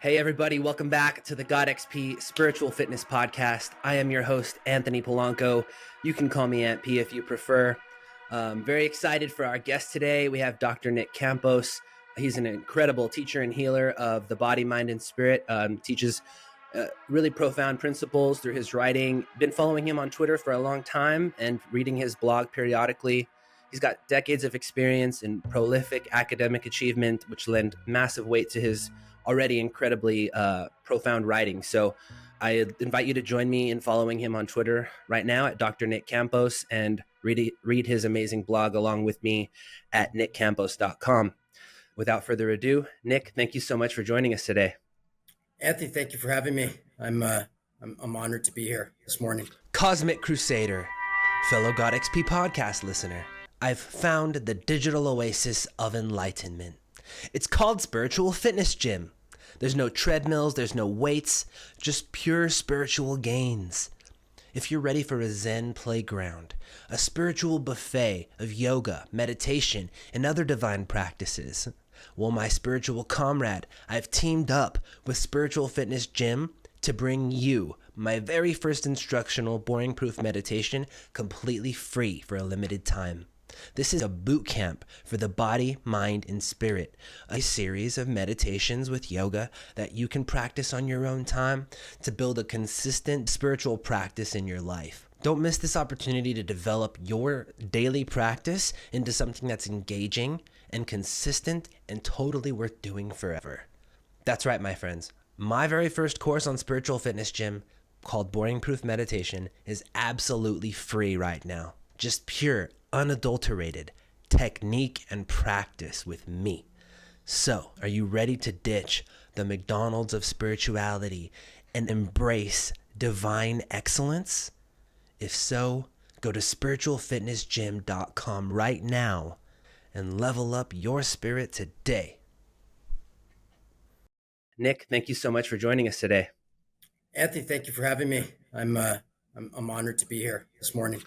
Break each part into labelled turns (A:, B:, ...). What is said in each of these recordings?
A: Hey, everybody, welcome back to the GodXP Spiritual Fitness Podcast. I am your host, Anthony Polanco. You can call me Aunt P if you prefer. Very excited for our guest today. We have Dr. Nick Campos. He's an incredible teacher and healer of the body, mind, and spirit. Teaches really profound principles through his writing. Been following him on Twitter for a long time and reading his blog periodically. He's got decades of experience in prolific academic achievement, which lend massive weight to his already incredibly profound writing. So I invite you to join me in following him on Twitter right now at Dr. Nick Campos and read his amazing blog along with me at nickcampos.com. Without further ado, Nick, thank you so much for joining us today.
B: Anthony, thank you for having me. I'm honored to be here this morning.
A: Cosmic Crusader, fellow GodXP podcast listener, I've found the digital oasis of enlightenment. It's called Spiritual Fitness Gym. There's no treadmills, there's no weights, just pure spiritual gains. If you're ready for a Zen playground, a spiritual buffet of yoga, meditation, and other divine practices, well, my spiritual comrade, I've teamed up with Spiritual Fitness Gym to bring you my very first instructional boring-proof meditation completely free for a limited time. This is a boot camp for the body, mind, and spirit, a series of meditations with yoga that you can practice on your own time to build a consistent spiritual practice in your life. Don't miss this opportunity to develop your daily practice into something that's engaging and consistent and totally worth doing forever. That's right, my friends. My very first course on Spiritual Fitness Gym, called Boring Proof Meditation, is absolutely free right now. Just pure, unadulterated technique and practice with me. So, are you ready to ditch the McDonald's of spirituality and embrace divine excellence? If so, go to spiritualfitnessgym.com right now and level up your spirit today. Nick, thank you so much for joining us today.
B: Anthony, thank you for having me. I'm honored to be here this morning.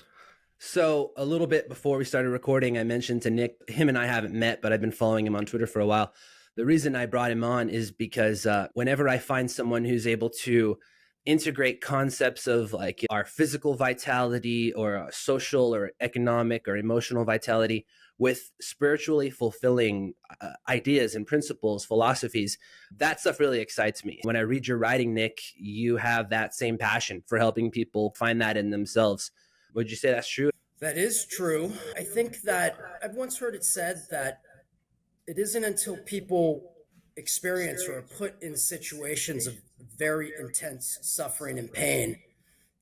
A: So a little bit before we started recording, I mentioned to Nick, him and I haven't met, but I've been following him on Twitter for a while. The reason I brought him on is because whenever I find someone who's able to integrate concepts of like our physical vitality or our social or economic or emotional vitality with spiritually fulfilling ideas and principles, philosophies, that stuff really excites me. When I read your writing, Nick, you have that same passion for helping people find that in themselves. Would you say that's true?
B: That is true. I think that I've once heard it said that it isn't until people experience or are put in situations of very intense suffering and pain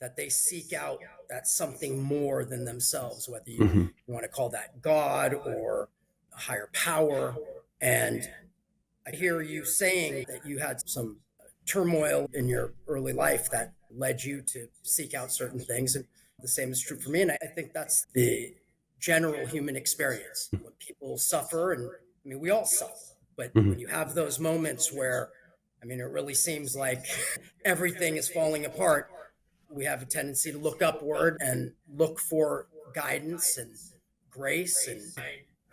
B: that they seek out that something more than themselves, whether you want to call that God or a higher power. And I hear you saying that you had some turmoil in your early life that led you to seek out certain things. And the same is true for me. And I think that's the general human experience. When people suffer, and I mean, we all suffer, but when you have those moments where, I mean, it really seems like everything is falling apart, we have a tendency to look upward and look for guidance and grace and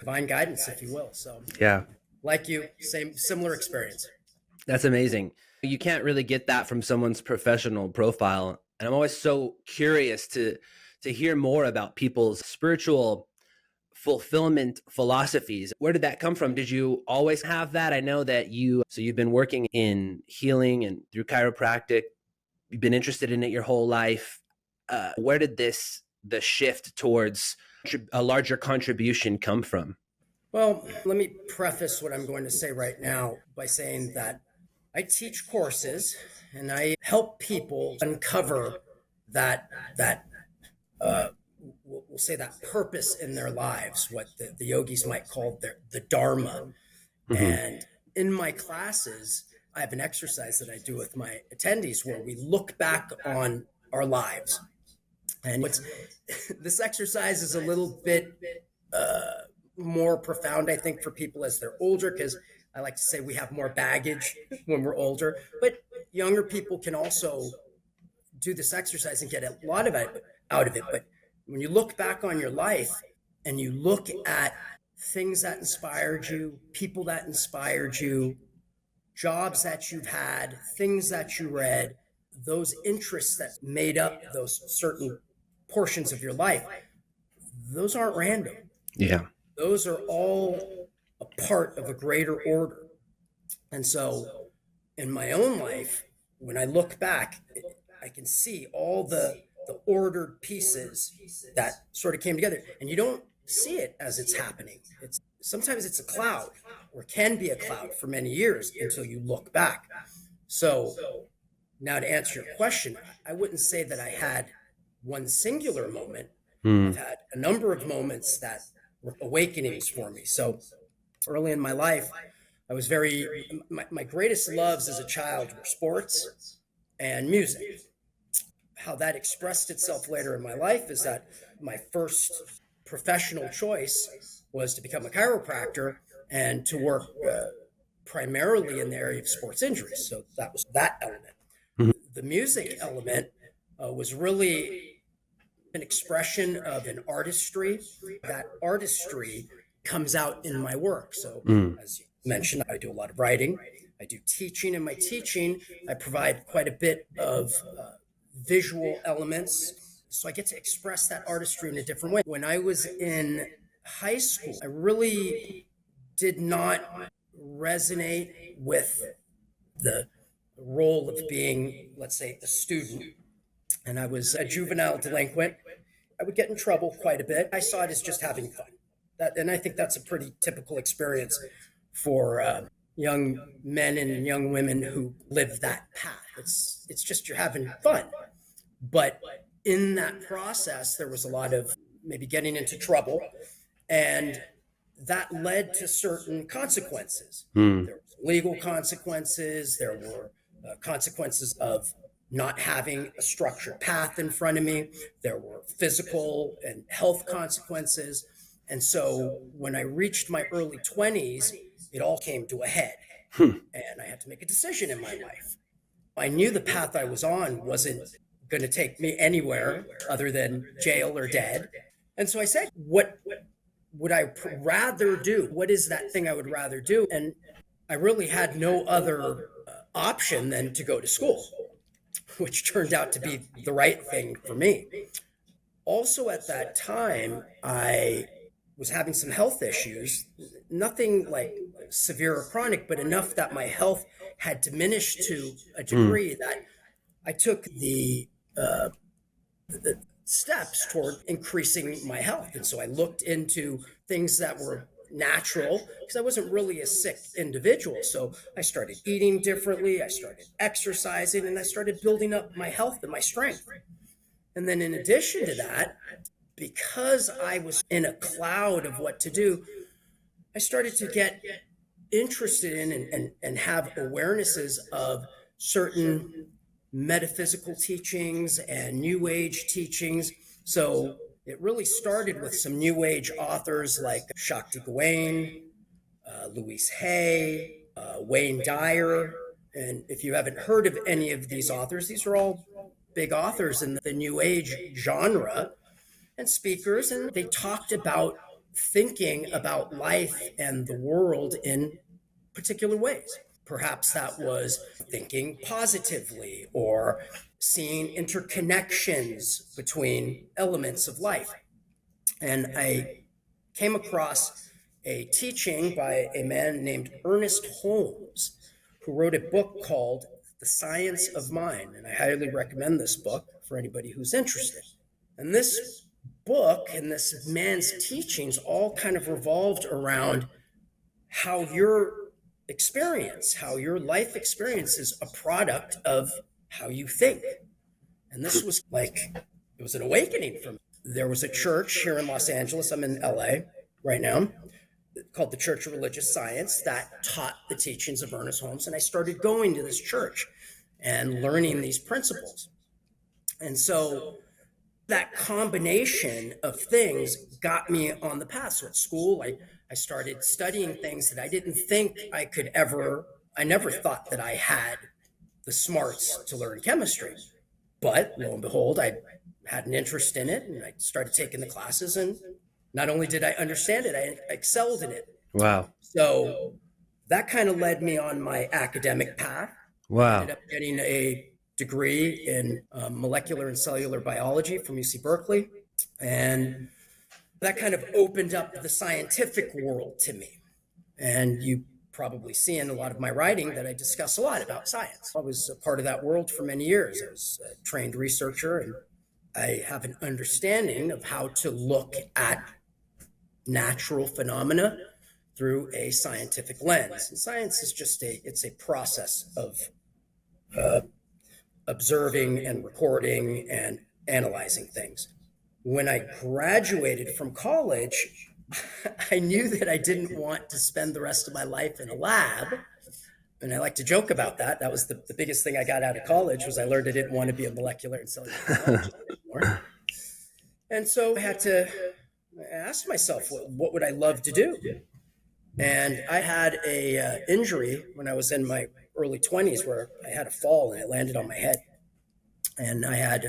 B: divine guidance, if you will. So
A: yeah,
B: like you, similar experience.
A: That's amazing. You can't really get that from someone's professional profile. And I'm always so curious to hear more about people's spiritual fulfillment philosophies. Where did that come from? Did you always have that? I know that you've been working in healing and through chiropractic. You've been interested in it your whole life. Where did the shift towards a larger contribution come from?
B: Well, let me preface what I'm going to say right now by saying that I teach courses and I help people uncover that we'll say that purpose in their lives, what the yogis might call the Dharma. And in my classes, I have an exercise that I do with my attendees where we look back on our lives. And this exercise is a little bit more profound, I think, for people as they're older, because I like to say we have more baggage when we're older, but younger people can also do this exercise and get a lot of it out of it. But when you look back on your life and you look at things that inspired you, people that inspired you, jobs that you've had, things that you read, those interests that made up those certain portions of your life, those aren't random.
A: Yeah.
B: Those are all a part of a greater order. And so in my own life, when I look back, I can see all the ordered pieces that sort of came together. And you don't see it as it's happening. It's sometimes it's a cloud, or can be a cloud for many years until you look back. So now to answer your question, I wouldn't say that I had one singular moment. I've had a number of moments that were awakenings for me. So early in my life, I was my greatest loves as a child were sports and music. How that expressed itself later in my life is that my first professional choice was to become a chiropractor and to work primarily in the area of sports injuries. So that was that element.
A: Mhm.
B: The music element was really an expression of an artistry. That artistry comes out in my work. So, as you mentioned, I do a lot of writing, I do teaching. In my teaching, I provide quite a bit of visual elements. So I get to express that artistry in a different way. When I was in high school, I really did not resonate with the role of being, let's say, the student. And I was a juvenile delinquent. I would get in trouble quite a bit. I saw it as just having fun. And I think that's a pretty typical experience for young men and young women who live that path. It's just you're having fun. But in that process, there was a lot of maybe getting into trouble, and that led to certain consequences. There were legal consequences. There were consequences of not having a structured path in front of me. There were physical and health consequences. And so when I reached my early 20s, it all came to a head. And I had to make a decision in my life. I knew the path I was on wasn't going to take me anywhere other than jail or dead. And so I said, what would I rather do? What is that thing I would rather do? And I really had no other option than to go to school, which turned out to be the right thing for me. Also, at that time, I was having some health issues, nothing like severe or chronic, but enough that my health had diminished to a degree that I took the steps toward increasing my health. And so I looked into things that were natural because I wasn't really a sick individual. So I started eating differently, I started exercising, and I started building up my health and my strength. And then in addition to that, because I was in a cloud of what to do, I started to get interested in and have awarenesses of certain metaphysical teachings and New Age teachings. So it really started with some New Age authors like Shakti Gawain, Louise Hay, Wayne Dyer. And if you haven't heard of any of these authors, these are all big authors in the New Age genre and speakers. And they talked about thinking about life and the world in particular ways. Perhaps that was thinking positively or seeing interconnections between elements of life. And I came across a teaching by a man named Ernest Holmes, who wrote a book called The Science of Mind. And I highly recommend this book for anybody who's interested. And this book and this man's teachings all kind of revolved around how your life experience is a product of how you think. And this was it was an awakening for me. There was a church here in Los Angeles, I'm in LA right now, called the Church of Religious Science that taught the teachings of Ernest Holmes. And I started going to this church and learning these principles. And so that combination of things got me on the path. So at school, I started studying things that I didn't think I never thought that I had the smarts to learn chemistry. But lo and behold, I had an interest in it and I started taking the classes. And not only did I understand it, I excelled in it.
A: Wow.
B: So that kind of led me on my academic path. I
A: Wow.
B: ended up getting a degree in molecular and cellular biology from UC Berkeley. And that kind of opened up the scientific world to me. And you probably see in a lot of my writing that I discuss a lot about science. I was a part of that world for many years. I was a trained researcher, and I have an understanding of how to look at natural phenomena through a scientific lens. And science is just it's a process of observing and recording and analyzing things. When I graduated from college, I knew that I didn't want to spend the rest of my life in a lab. And I like to joke about that. That was the biggest thing I got out of college, was I learned I didn't want to be a molecular and cellular biologist anymore. And so I had to ask myself, what would I love to do? And I had a injury when I was in my early 20s where I had a fall and it landed on my head. And I had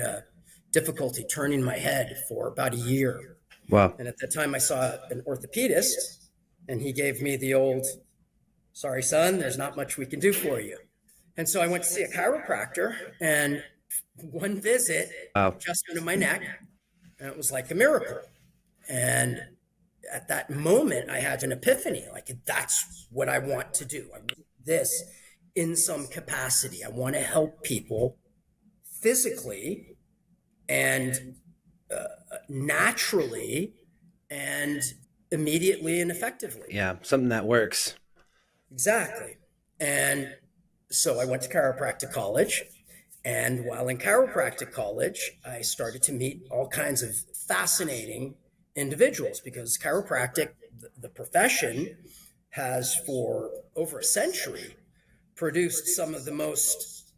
B: difficulty turning my head for about a year.
A: Wow.
B: And at that time, I saw an orthopedist, and he gave me the old, "Sorry, son, there's not much we can do for you." And so I went to see a chiropractor, and one visit, adjustment of my neck, and it was like a miracle. And at that moment, I had an epiphany, like, that's what I want to do. I want this in some capacity. I want to help people physically and naturally and immediately and effectively.
A: Yeah, something that works.
B: Exactly. And so I went to chiropractic college. And while in chiropractic college, I started to meet all kinds of fascinating individuals, because chiropractic, the profession, has for over a century produced some of the most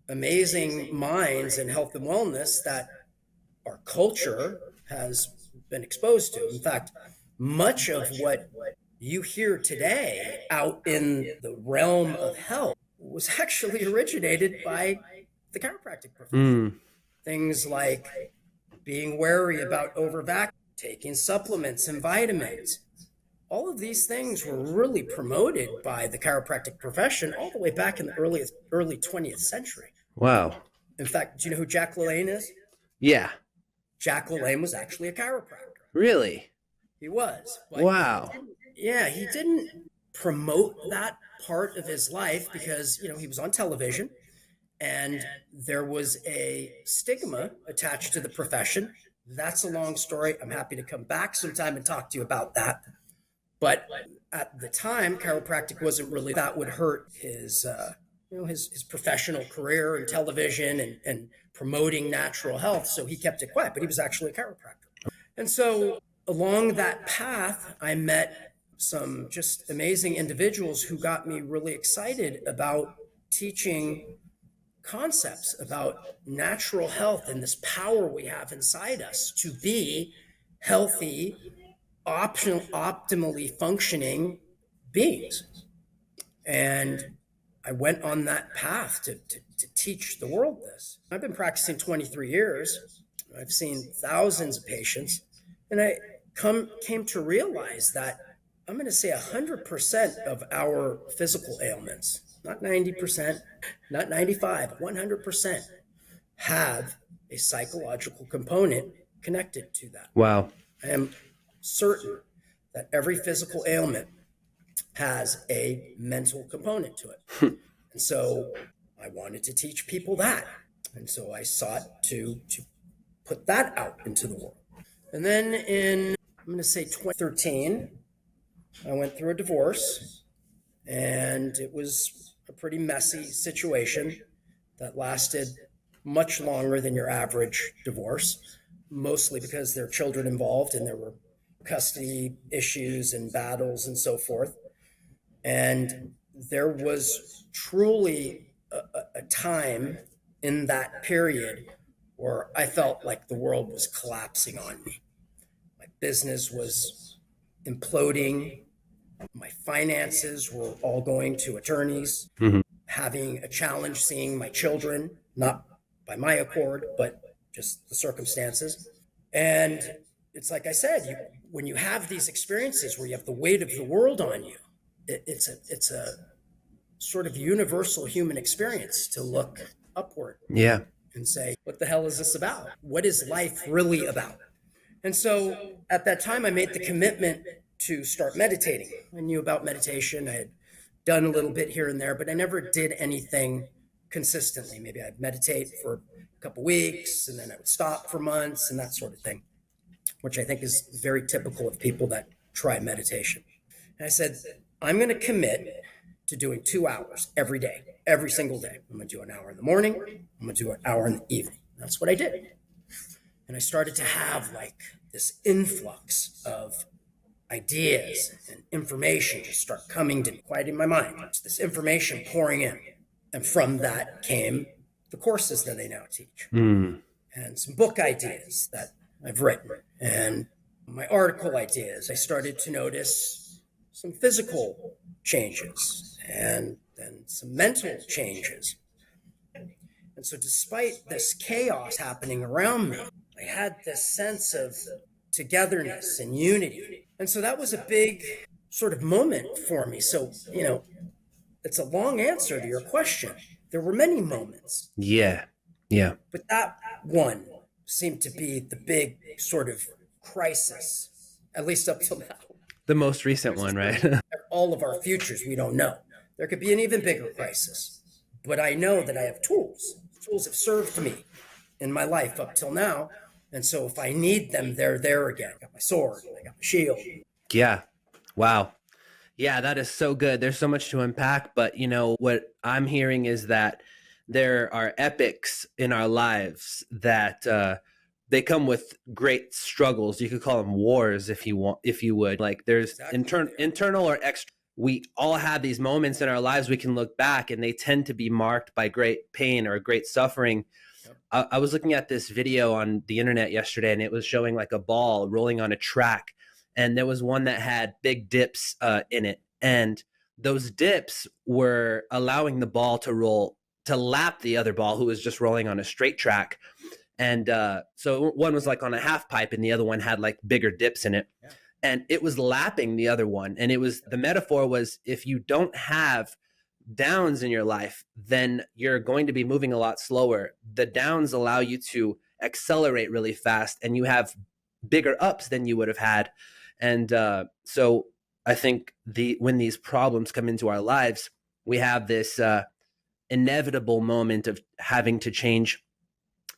B: amazing minds in health and wellness that our culture has been exposed to. In fact, much of what you hear today out in the realm of health was actually originated by the chiropractic profession. Things like being wary about over-vaccinating, taking supplements and vitamins. All of these things were really promoted by the chiropractic profession all the way back in the early 20th century.
A: Wow.
B: In fact, do you know who Jack LaLanne is?
A: Yeah.
B: Jack LaLanne was actually a chiropractor.
A: Really?
B: He was.
A: Wow.
B: He didn't promote that part of his life because, he was on television and there was a stigma attached to the profession. That's a long story. I'm happy to come back sometime and talk to you about that. But at the time, chiropractic wasn't really, that would hurt his professional career in television and promoting natural health. So he kept it quiet, but he was actually a chiropractor. And so along that path, I met some just amazing individuals who got me really excited about teaching concepts about natural health and this power we have inside us to be healthy, optimally functioning beings. And I went on that path to teach the world this. I've been practicing 23 years. I've seen thousands of patients, and I came to realize that I'm going to say 100% of our physical ailments, not 90%, not 95, 100% have a psychological component connected to that.
A: Wow.
B: I am certain that every physical ailment has a mental component to it. And so I wanted to teach people that. And so I sought to put that out into the world. And then in, I'm going to say 2013, I went through a divorce, and it was a pretty messy situation that lasted much longer than your average divorce, mostly because there are children involved and there were custody issues and battles and so forth. And there was truly a time in that period where I felt like the world was collapsing on me. My business was imploding. My finances were all going to attorneys, having a challenge seeing my children, not by my accord, but just the circumstances. And it's like I said, when you have these experiences where you have the weight of the world on you, it's a sort of universal human experience to look upward
A: Yeah.
B: and say, what the hell is this about? What is life really about? And so at that time, I made the commitment to start meditating. I knew about meditation. I had done a little bit here and there, but I never did anything consistently. Maybe I'd meditate for a couple weeks and then I would stop for months and that sort of thing, which I think is very typical of people that try meditation. And I said, I'm going to commit to doing 2 hours every day, every single day. I'm going to do an hour in the morning. I'm going to do an hour in the evening. That's what I did. And I started to have like this influx of ideas and information just start coming to me, quiet in my mind. This information pouring in. And from that came the courses that I now teach and some book ideas that I've written and my article ideas. I started to notice some physical changes and then some mental changes. And so despite this chaos happening around me, I had this sense of togetherness and unity. And so that was a big sort of moment for me. So, it's a long answer to your question. There were many moments.
A: Yeah. Yeah.
B: But that one seemed to be the big sort of crisis, at least up till now.
A: The most recent one, right?
B: All of our futures, we don't know. There could be an even bigger crisis. But I know that I have tools. Tools have served me in my life up till now. And so if I need them, they're there again. I got my sword, I got my shield.
A: Yeah. Wow. Yeah, that is so good. There's so much to unpack, but what I'm hearing is that there are epics in our lives that they come with great struggles. You could call them wars if you would. Like there's
B: Exactly.
A: internal or external. We all have these moments in our lives we can look back and they tend to be marked by great pain or great suffering. Yep. I was looking at this video on the internet yesterday and it was showing like a ball rolling on a track. And there was one that had big dips in it. And those dips were allowing the ball to lap the other ball who was just rolling on a straight track. And so one was like on a half pipe and the other one had like bigger dips in it. Yeah. And it was lapping the other one. And the metaphor was if you don't have downs in your life, then you're going to be moving a lot slower. The downs allow you to accelerate really fast and you have bigger ups than you would have had. And so I think when these problems come into our lives, we have this inevitable moment of having to change.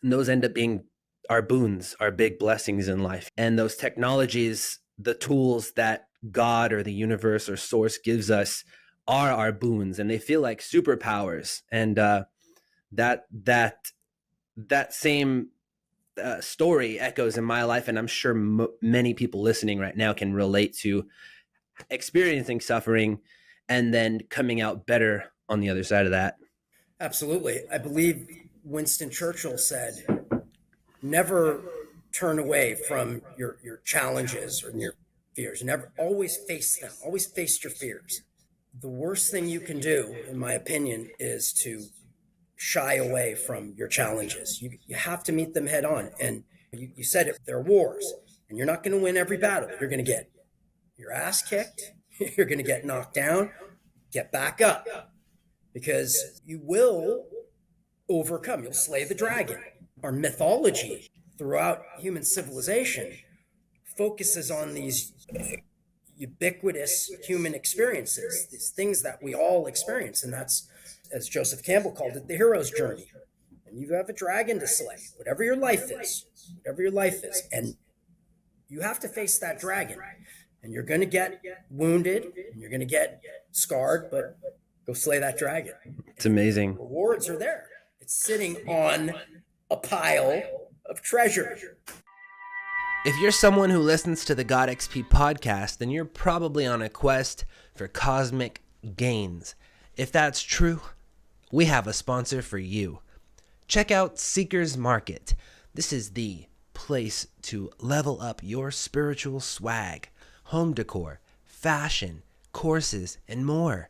A: And those end up being our boons, our big blessings in life. And those technologies, the tools that God or the universe or source gives us are our boons, and they feel like superpowers. And that same story echoes in my life, and I'm sure many people listening right now can relate to experiencing suffering and then coming out better on the other side of that.
B: Absolutely. I believe Winston Churchill said, never turn away from your challenges or your fears. Never, always face them. Always face your fears. The worst thing you can do, in my opinion, is to shy away from your challenges. You have to meet them head on. And you said it, there are wars, and you're not going to win every battle. You're going to get your ass kicked. You're going to get knocked down. Get back up, because you will overcome. You'll slay the dragon. Our mythology throughout human civilization focuses on these ubiquitous human experiences, these things that we all experience. And that's, as Joseph Campbell called it, the hero's journey. And you have a dragon to slay, whatever your life is. And you have to face that dragon. And you're going to get wounded and you're going to get scarred, but go slay that dragon.
A: It's amazing.
B: And rewards are there. It's sitting on a pile of treasure.
A: If you're someone who listens to the GodXP podcast, then you're probably on a quest for cosmic gains. If that's true, we have a sponsor for you. Check out Seeker's Market. This is the place to level up your spiritual swag, home decor, fashion, courses, and more.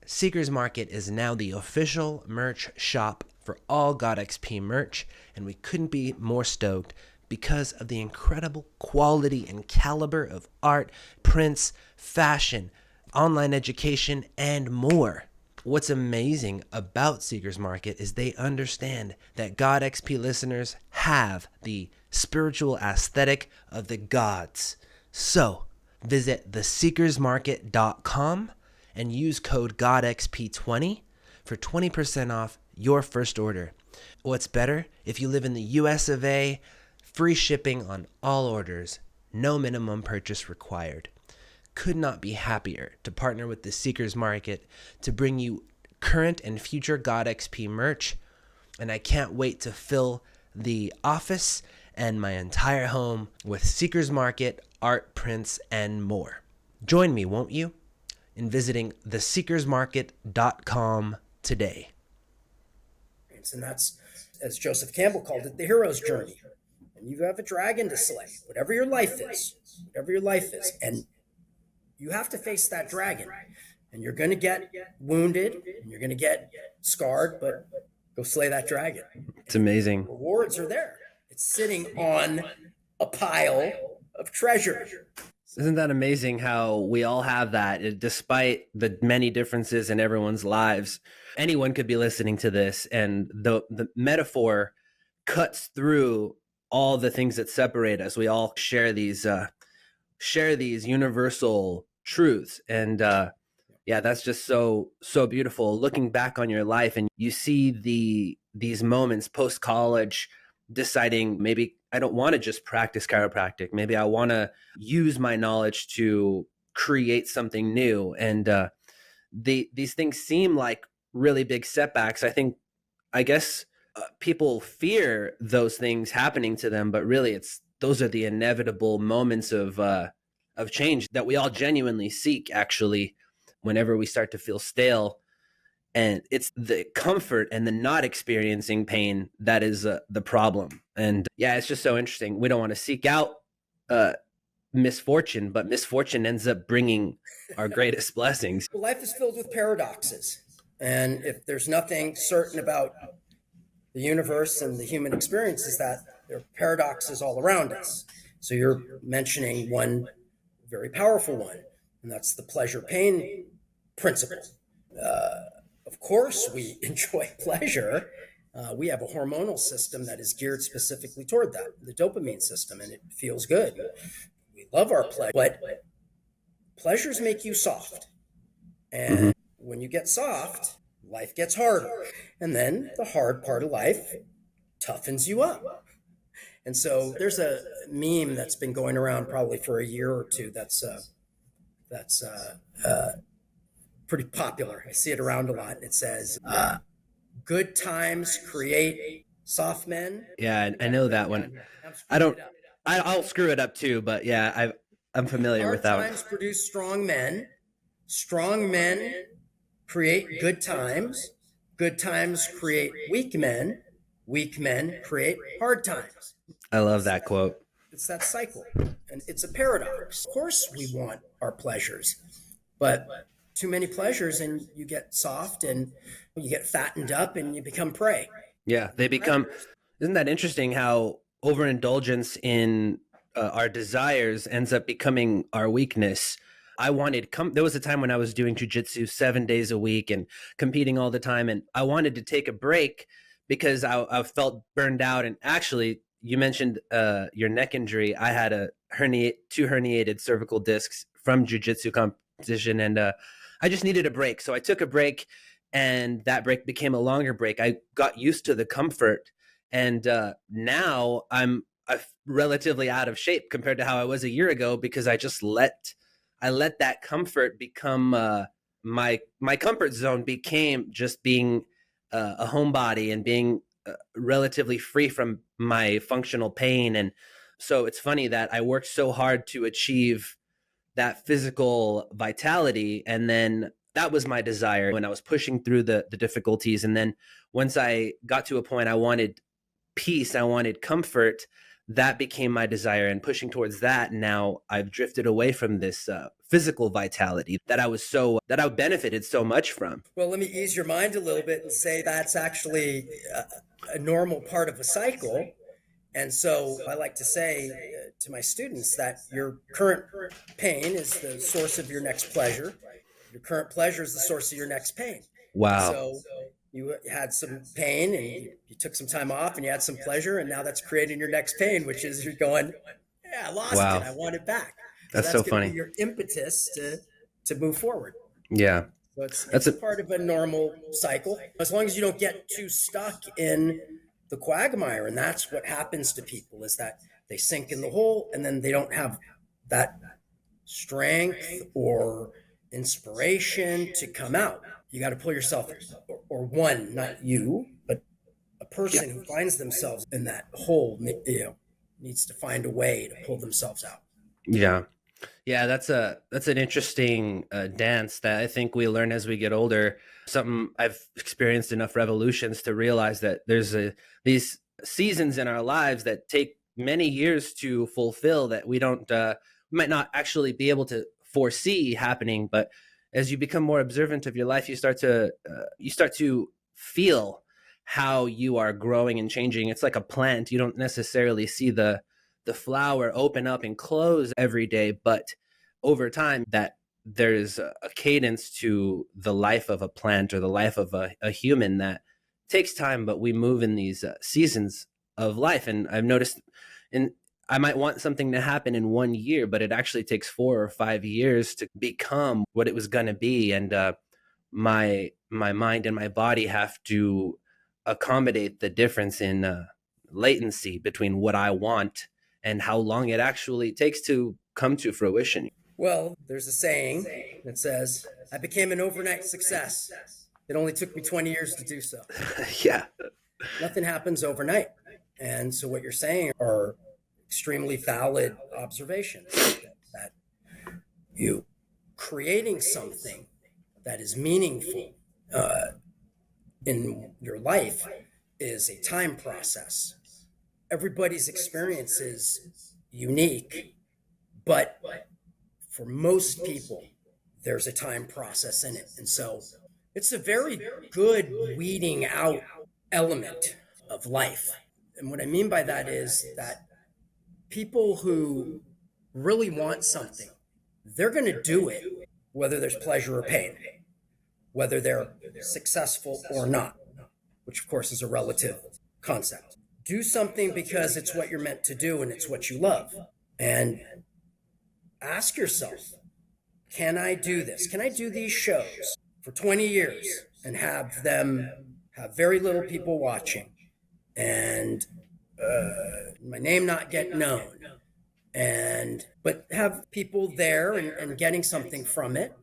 A: Seeker's Market is now the official merch shop for all GodXP merch, and we couldn't be more stoked because of the incredible quality and caliber of art, prints, fashion, online education, and more. What's amazing about Seeker's Market is they understand that GodXP listeners have the spiritual aesthetic of the gods. So, visit theseekersmarket.com and use code GodXP20 for 20% off your first order. What's better, if you live in the US of A, free shipping on all orders, no minimum purchase required. Could not be happier to partner with the Seeker's Market to bring you current and future GodXP merch, and I can't wait to fill the office and my entire home with Seeker's Market, art, prints, and more. Join me, won't you, in visiting theseekersmarket.com today.
B: And that's, as Joseph Campbell called it, the hero's journey. And you have a dragon to slay, whatever your life is, and you have to face that dragon. And you're going to get wounded, and you're going to get scarred, but go slay that dragon.
A: It's amazing.
B: Rewards are there. It's sitting on a pile of treasure.
A: Isn't that amazing how we all have that, despite the many differences in everyone's lives? Anyone could be listening to this, and the metaphor cuts through all the things that separate us. We all share these universal truths, and yeah, that's just so beautiful. Looking back on your life, and you see these moments post college, deciding maybe I don't want to just practice chiropractic. Maybe I want to use my knowledge to create something new. And these things seem like really big setbacks. I guess people fear those things happening to them, but really those are the inevitable moments of change that we all genuinely seek, actually, whenever we start to feel stale. And it's the comfort and the not experiencing pain that is the problem. And yeah, it's just so interesting. We don't want to seek out misfortune, but misfortune ends up bringing our greatest blessings.
B: Well, life is filled with paradoxes. And if there's nothing certain about the universe and the human experience, is that there are paradoxes all around us. So you're mentioning one very powerful one, and that's the pleasure-pain principle. Of course, we enjoy pleasure. We have a hormonal system that is geared specifically toward that, the dopamine system, and it feels good. We love our pleasure, but pleasures make you soft. And when you get soft, life gets harder. And then the hard part of life toughens you up. And so there's a meme that's been going around probably for a year or two that's pretty popular. I see it around a lot. It says, good times create soft men.
A: Yeah, I know that one. I'll screw it up too, but yeah, I'm familiar with that one.
B: Hard times produce strong men. Strong men create good times. Good times create weak men. Weak men create hard times.
A: I love that quote.
B: It's that cycle, and it's a paradox. Of course, we want our pleasures, but too many pleasures and you get soft and you get fattened up and you become prey.
A: Yeah, they become. Isn't that interesting how overindulgence in our desires ends up becoming our weakness? There was a time when I was doing jujitsu 7 days a week and competing all the time, and I wanted to take a break because I felt burned out. And actually, you mentioned your neck injury. I had two herniated cervical discs from jujitsu competition, and I just needed a break. So I took a break, and that break became a longer break. I got used to the comfort, and now I'm relatively out of shape compared to how I was a year ago, because I let that comfort become my comfort zone became just being a homebody and being relatively free from my functional pain. And so it's funny that I worked so hard to achieve that physical vitality, and then that was my desire when I was pushing through the difficulties. And then once I got to a point I wanted peace, I wanted comfort, that became my desire, and pushing towards that. Now I've drifted away from this physical vitality that I benefited so much from.
B: Well, let me ease your mind a little bit and say that's actually a normal part of a cycle. And so I like to say to my students that your current pain is the source of your next pleasure. Your current pleasure is the source of your next pain.
A: Wow.
B: So you had some pain and you took some time off and you had some pleasure, and now that's creating your next pain, which is you're going, yeah, I lost it.
A: Wow.
B: I want it back. So
A: That's
B: that's
A: so
B: going to be
A: funny.
B: your impetus to move forward.
A: Yeah.
B: So it's
A: That's
B: it's
A: a
B: part of a normal cycle, as long as you don't get too stuck in the quagmire. And that's what happens to people, is that they sink in the hole and then they don't have that strength or inspiration to come out. You got to pull yourself, or one, not you, but a
A: yeah.
B: person who finds themselves in that hole, needs to find a way to pull themselves out.
A: Yeah. Yeah, that's an interesting dance that I think we learn as we get older. Something I've experienced enough revolutions to realize that there's these seasons in our lives that take many years to fulfill, that we don't might not actually be able to foresee happening. But as you become more observant of your life, you start to feel how you are growing and changing. It's like a plant. You don't necessarily see the flower open up and close every day, but over time that there's a cadence to the life of a plant or the life of a human that takes time, but we move in these seasons of life. And I've noticed, and I might want something to happen in 1 year, but it actually takes 4 or 5 years to become what it was going to be. And my mind and my body have to accommodate the difference in latency between what I want and how long it actually takes to come to fruition.
B: Well, there's a saying that says, I became an overnight success. It only took me 20 years to do so.
A: Yeah.
B: Nothing happens overnight. And so what you're saying are extremely valid observations, that you creating something that is meaningful in your life is a time process. Everybody's experience is unique, but for most people, there's a time process in it. And so it's a very good weeding out element of life. And what I mean by that is that people who really want something, they're going to do it, whether there's pleasure or pain, whether they're successful or not, which of course is a relative concept. Do something because it's what you're meant to do and it's what you love. And ask yourself, can I do this? Can I do these shows for 20 years and have them have very little people watching and my name not get known, but have people there and getting something from it,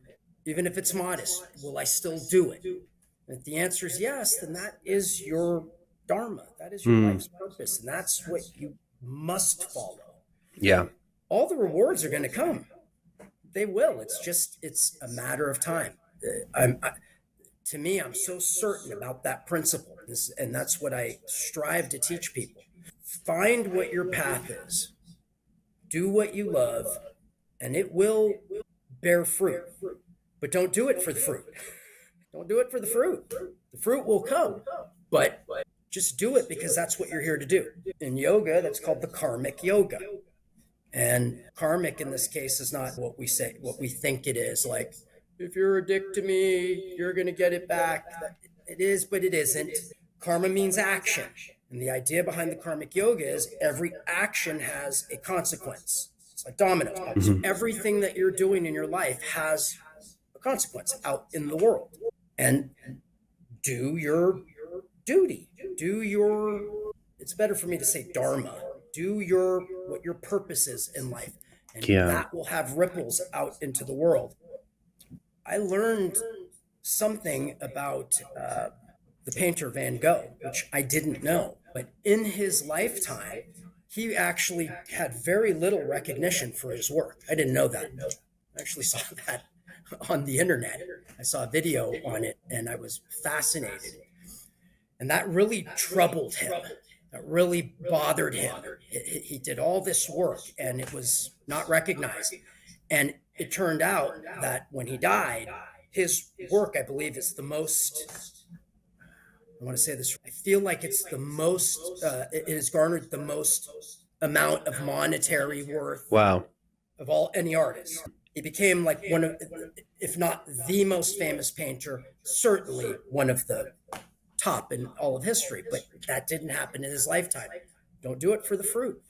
B: even if it's modest? Will I still do it? And if the answer is yes, then that is your dharma. That is your life's purpose. And that's what you must follow.
A: Yeah.
B: All the rewards are going to come. They will. It's a matter of time. To me, I'm so certain about that principle. And that's what I strive to teach people. Find what your path is. Do what you love, and it will bear fruit. But don't do it for the fruit. Don't do it for the fruit. The fruit will come, but just do it because that's what you're here to do. In yoga, that's called the karmic yoga. And karmic in this case is not what we say, what we think it is. Like, if you're a dick to me, you're going to get it back. It is, but it isn't. Karma means action. And the idea behind the karmic yoga is every action has a consequence. It's like dominoes. Mm-hmm. So everything that you're doing in your life has a consequence out in the world. And do your duty. It's better for me to say dharma. Do what your purpose is in life. And that will have ripples out into the world. I learned something about the painter Van Gogh, which I didn't know. But in his lifetime, he actually had very little recognition for his work. I didn't know that. I actually saw that on the internet. I saw a video on it, and I was fascinated. And that really troubled him. That really bothered him. He did all this work, and it was not recognized. And it turned out that when he died, his work, I believe, is the most I want to say this. I feel like it's the most. It has garnered the most amount of monetary worth
A: Wow.
B: of all any artist. He became like one of, if not the most famous painter, certainly one of the top in all of history. But that didn't happen in his lifetime. Don't do it for the fruit.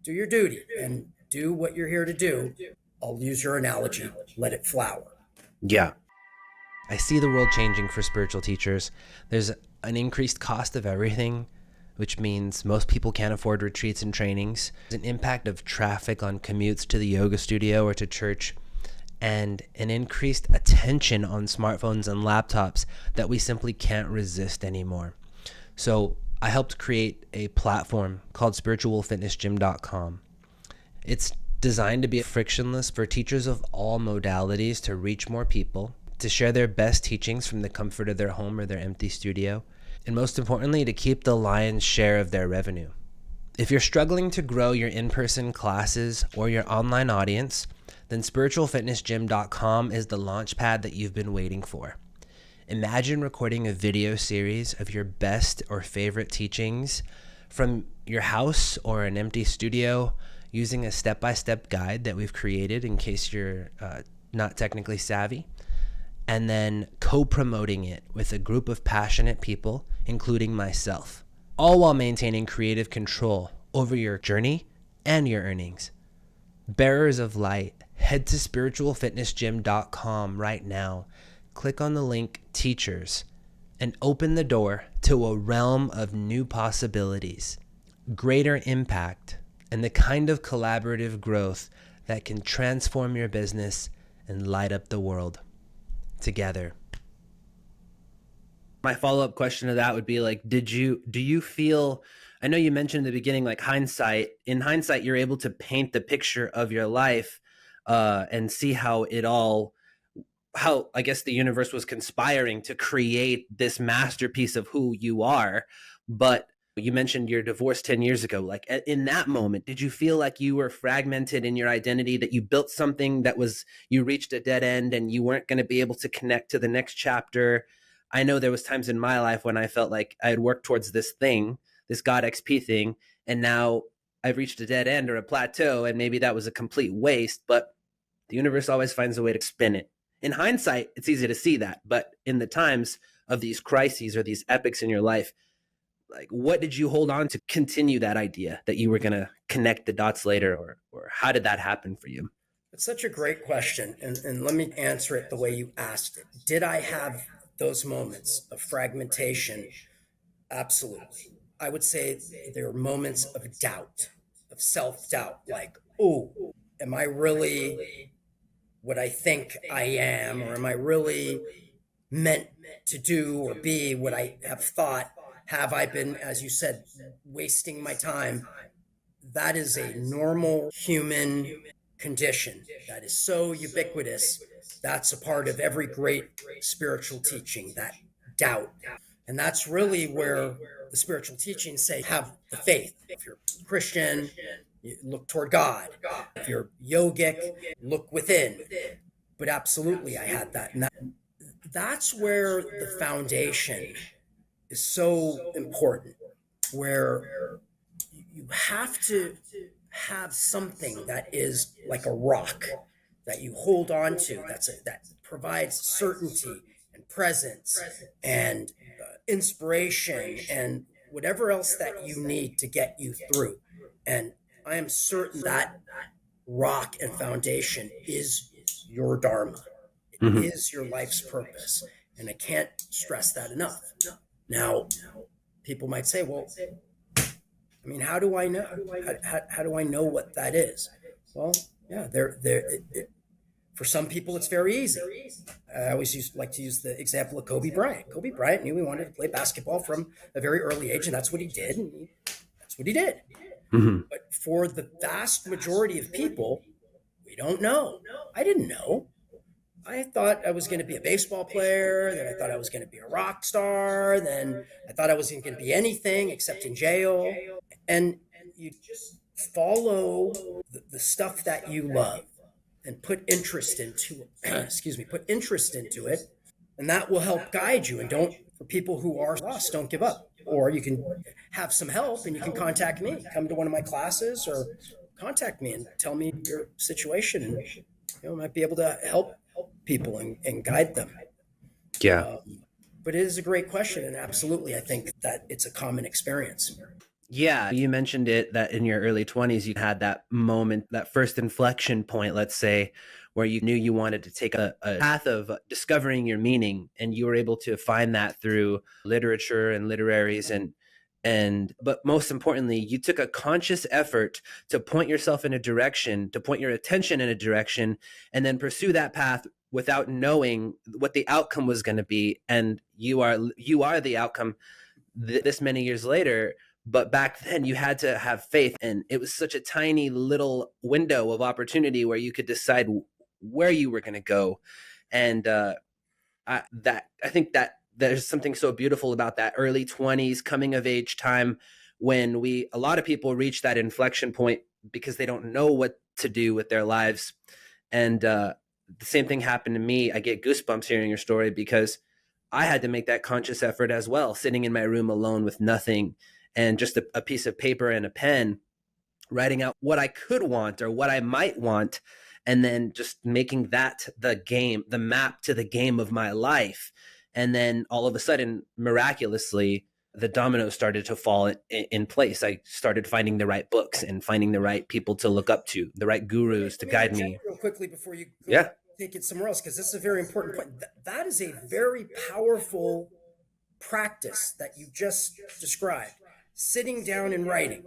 B: Do your duty and do what you're here to do. I'll use your analogy. Let it flower.
A: Yeah. I see the world changing for spiritual teachers. There's an increased cost of everything, which means most people can't afford retreats and trainings. There's an impact of traffic on commutes to the yoga studio or to church, and an increased attention on smartphones and laptops that we simply can't resist anymore. So I helped create a platform called spiritualfitnessgym.com. It's designed to be frictionless for teachers of all modalities to reach more people, to share their best teachings from the comfort of their home or their empty studio, and most importantly, to keep the lion's share of their revenue. If you're struggling to grow your in-person classes or your online audience, then spiritualfitnessgym.com is the launchpad that you've been waiting for. Imagine recording a video series of your best or favorite teachings from your house or an empty studio using a step-by-step guide that we've created in case you're not technically savvy, and then co-promoting it with a group of passionate people, including myself, all while maintaining creative control over your journey and your earnings. Bearers of light, head to spiritualfitnessgym.com right now. Click on the link Teachers and open the door to a realm of new possibilities, greater impact, and the kind of collaborative growth that can transform your business and light up the world together. My follow-up question to that would be like, do you feel, I know you mentioned in the beginning, like in hindsight, you're able to paint the picture of your life and see how I guess the universe was conspiring to create this masterpiece of who you are. But you mentioned your divorce 10 years ago. Like in that moment, did you feel like you were fragmented in your identity, that you built something you reached a dead end and you weren't going to be able to connect to the next chapter? I know there was times in my life when I felt like I had worked towards this thing, this GodXP thing, and now I've reached a dead end or a plateau, and maybe that was a complete waste, but the universe always finds a way to spin it. In hindsight, it's easy to see that, but in the times of these crises or these epics in your life, like what did you hold on to continue that idea that you were going to connect the dots later, or how did that happen for you?
B: It's such a great question. And let me answer it the way you asked it. Did I have those moments of fragmentation? Absolutely. I would say there are moments of doubt, of self doubt, like, oh, am I really what I think I am? Or am I really meant to do or be what I have thought? Have I been, as you said, wasting my time? That is a normal human condition that is so ubiquitous. That's a part of every great spiritual teaching, that doubt. And that's really where the spiritual teachings say, have the faith. If you're Christian, you look toward God. If you're yogic, look within. But absolutely, I had that. And that's where the foundation is so important, where you have to have something that is like a rock that you hold on to, that provides certainty and presence and inspiration and whatever else that you need to get you through. And I am certain that rock and foundation is your dharma. It
A: Mm-hmm.
B: is your life's purpose. And I can't stress that enough. Now, people might say, well, I mean, how do I know? How do I know what that is? Well, yeah, for some people, it's very easy. I always like to use the example of Kobe Bryant. Kobe Bryant knew he wanted to play basketball from a very early age, and that's what he did. And that's what he did.
A: Mm-hmm.
B: But for the vast majority of people, we don't know. I didn't know. I thought I was going to be a baseball player. Then I thought I was going to be a rock star. Then I thought I wasn't going to be anything except in jail. And you just follow the stuff that you love and put interest into it. Excuse me, put interest into it. And that will help guide you. And don't, for people who are lost, don't give up. Or you can have some help and you can contact me, come to one of my classes or contact me and tell me your situation. And, I might be able to help people and guide them.
A: Yeah.
B: But it is a great question. And absolutely, I think that it's a common experience.
A: Yeah, you mentioned it that in your early 20s, you had that moment, that first inflection point, let's say, where you knew you wanted to take a path of discovering your meaning, and you were able to find that through literature and literaries but most importantly, you took a conscious effort to point yourself in a direction, to point your attention in a direction, and then pursue that path without knowing what the outcome was going to be. And you are the outcome this many years later. But back then you had to have faith, and it was such a tiny little window of opportunity where you could decide where you were going to go. And I think that there's something so beautiful about that early 20s coming of age time, when a lot of people reach that inflection point because they don't know what to do with their lives. And the same thing happened to me. I get goosebumps hearing your story because I had to make that conscious effort as well, sitting in my room alone with nothing and just a piece of paper and a pen, writing out what I could want or what I might want, and then just making that the map to the game of my life. And then all of a sudden, miraculously, the dominoes started to fall in place. I started finding the right books and finding the right people to look up to, the right gurus to guide me.
B: Real quickly before you go,
A: Yeah.
B: take it somewhere else, because this is a very important point. That is a very powerful practice that you just described. Sitting down and writing.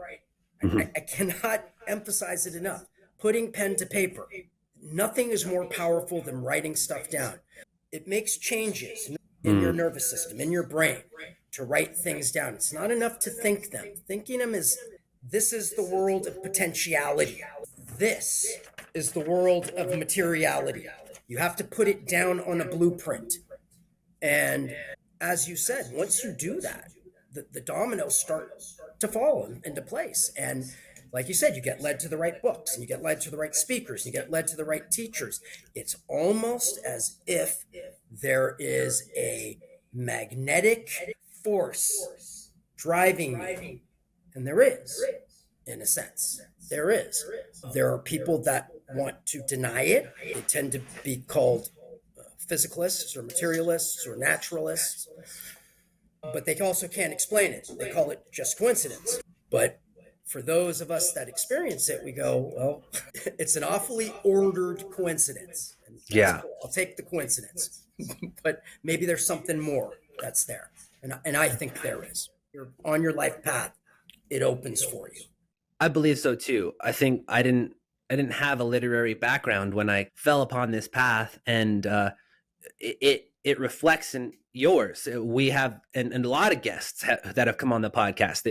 A: Mm-hmm.
B: I cannot emphasize it enough. Putting pen to paper. Nothing is more powerful than writing stuff down. It makes changes in your nervous system, in your brain, to write things down. It's not enough to think them. Thinking them this is the world of potentiality. This is the world of materiality. You have to put it down on a blueprint. And as you said, once you do that, the dominoes start to fall into place. And like you said, you get led to the right books, and you get led to the right speakers, and you get led to the right teachers. It's almost as if there is a magnetic force driving you. And there is, in a sense. There is. There are people that want to deny it. They tend to be called physicalists or materialists or naturalists, but they also can't explain it. They call it just coincidence. But for those of us that experience it, we go, well, it's an awfully ordered coincidence. And
A: Yeah.
B: cool. I'll take the coincidence, but maybe there's something more that's there. And I think there is. You're on your life path. It opens for you.
A: I believe so too. I think I didn't have a literary background when I fell upon this path, and it reflects in yours. We have and a lot of guests that have come on the podcast.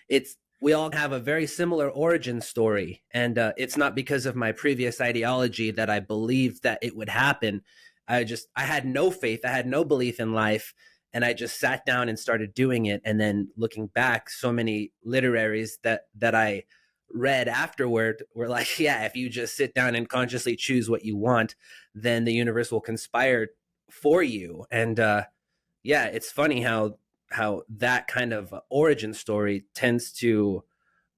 A: We all have a very similar origin story, and it's not because of my previous ideology that I believed that it would happen. I had no faith, I had no belief in life, and I just sat down and started doing it. And then looking back, so many literaries that I read afterward were like, yeah, if you just sit down and consciously choose what you want, then the universe will conspire for you. And yeah, it's funny how that kind of origin story tends to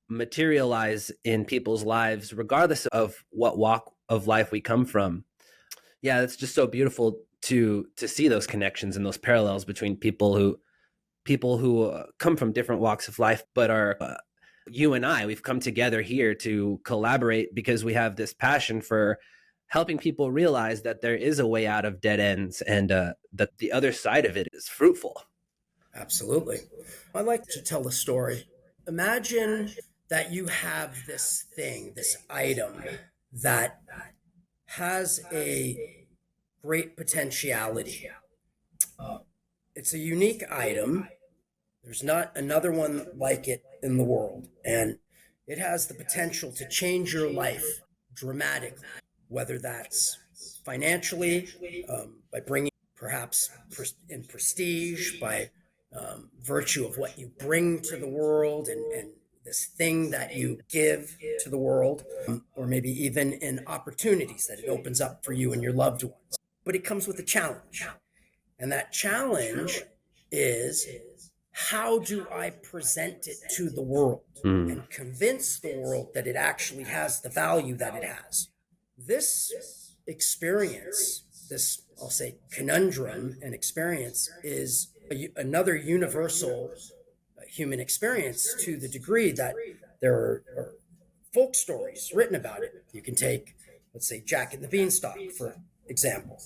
A: materialize in people's lives regardless of what walk of life we come from. Yeah, it's just so beautiful to see those connections and those parallels between people who come from different walks of life, but are you and we've come together here to collaborate because we have this passion for helping people realize that there is a way out of dead ends, and that the other side of it is fruitful.
B: Absolutely. I like to tell a story. Imagine that you have this thing, this item that has a great potentiality. It's a unique item. There's not another one like it in the world. And it has the potential to change your life dramatically, whether that's financially, by bringing perhaps in prestige, by virtue of what you bring to the world and this thing that you give to the world, or maybe even in opportunities that it opens up for you and your loved ones. But it comes with a challenge. And that challenge is, how do I present it to the world
A: Mm.
B: and convince the world that it actually has the value that it has? This experience, this, I'll say, conundrum and experience, is another universal human experience, to the degree that there are folk stories written about it. You can take, let's say, Jack and the Beanstalk, for example,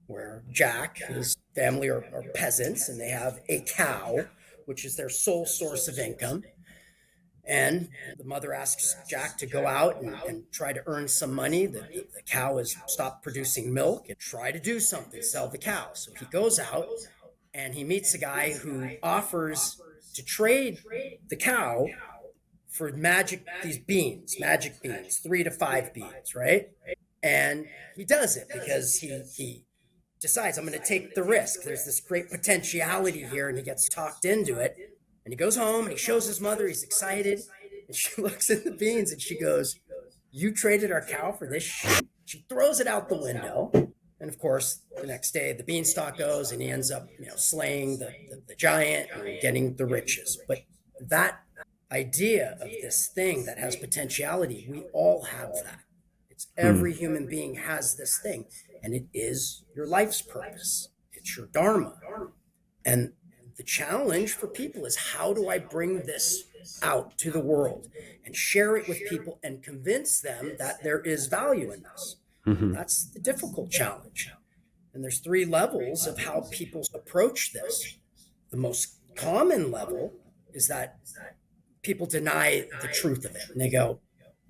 B: where Jack, his family are peasants, and they have a cow, which is their sole source of income. And the mother asks Jack to go out and try to earn some money. The cow has stopped producing milk, and try to do something, sell the cow. So he goes out and he meets a guy who offers to trade the cow for magic beans, 3 to 5 beans, right? And he does it because he decides, I'm going to take the risk. There's this great potentiality here, and he gets talked into it. And he goes home and he shows his mother. He's excited, and she looks at the beans and she goes, "You traded our cow for this shit?" She throws it out the window. And of course, the next day, the beanstalk goes, and he ends up, slaying the giant and getting the riches. But that idea of this thing that has potentiality, we all have that. It's every human being has this thing, and it is your life's purpose. It's your dharma. And the challenge for people is, how do I bring this out to the world and share it with people and convince them that there is value in this?
A: Mm-hmm.
B: That's the difficult challenge. And there's 3 levels of how people approach this. The most common level is that people deny the truth of it, and they go,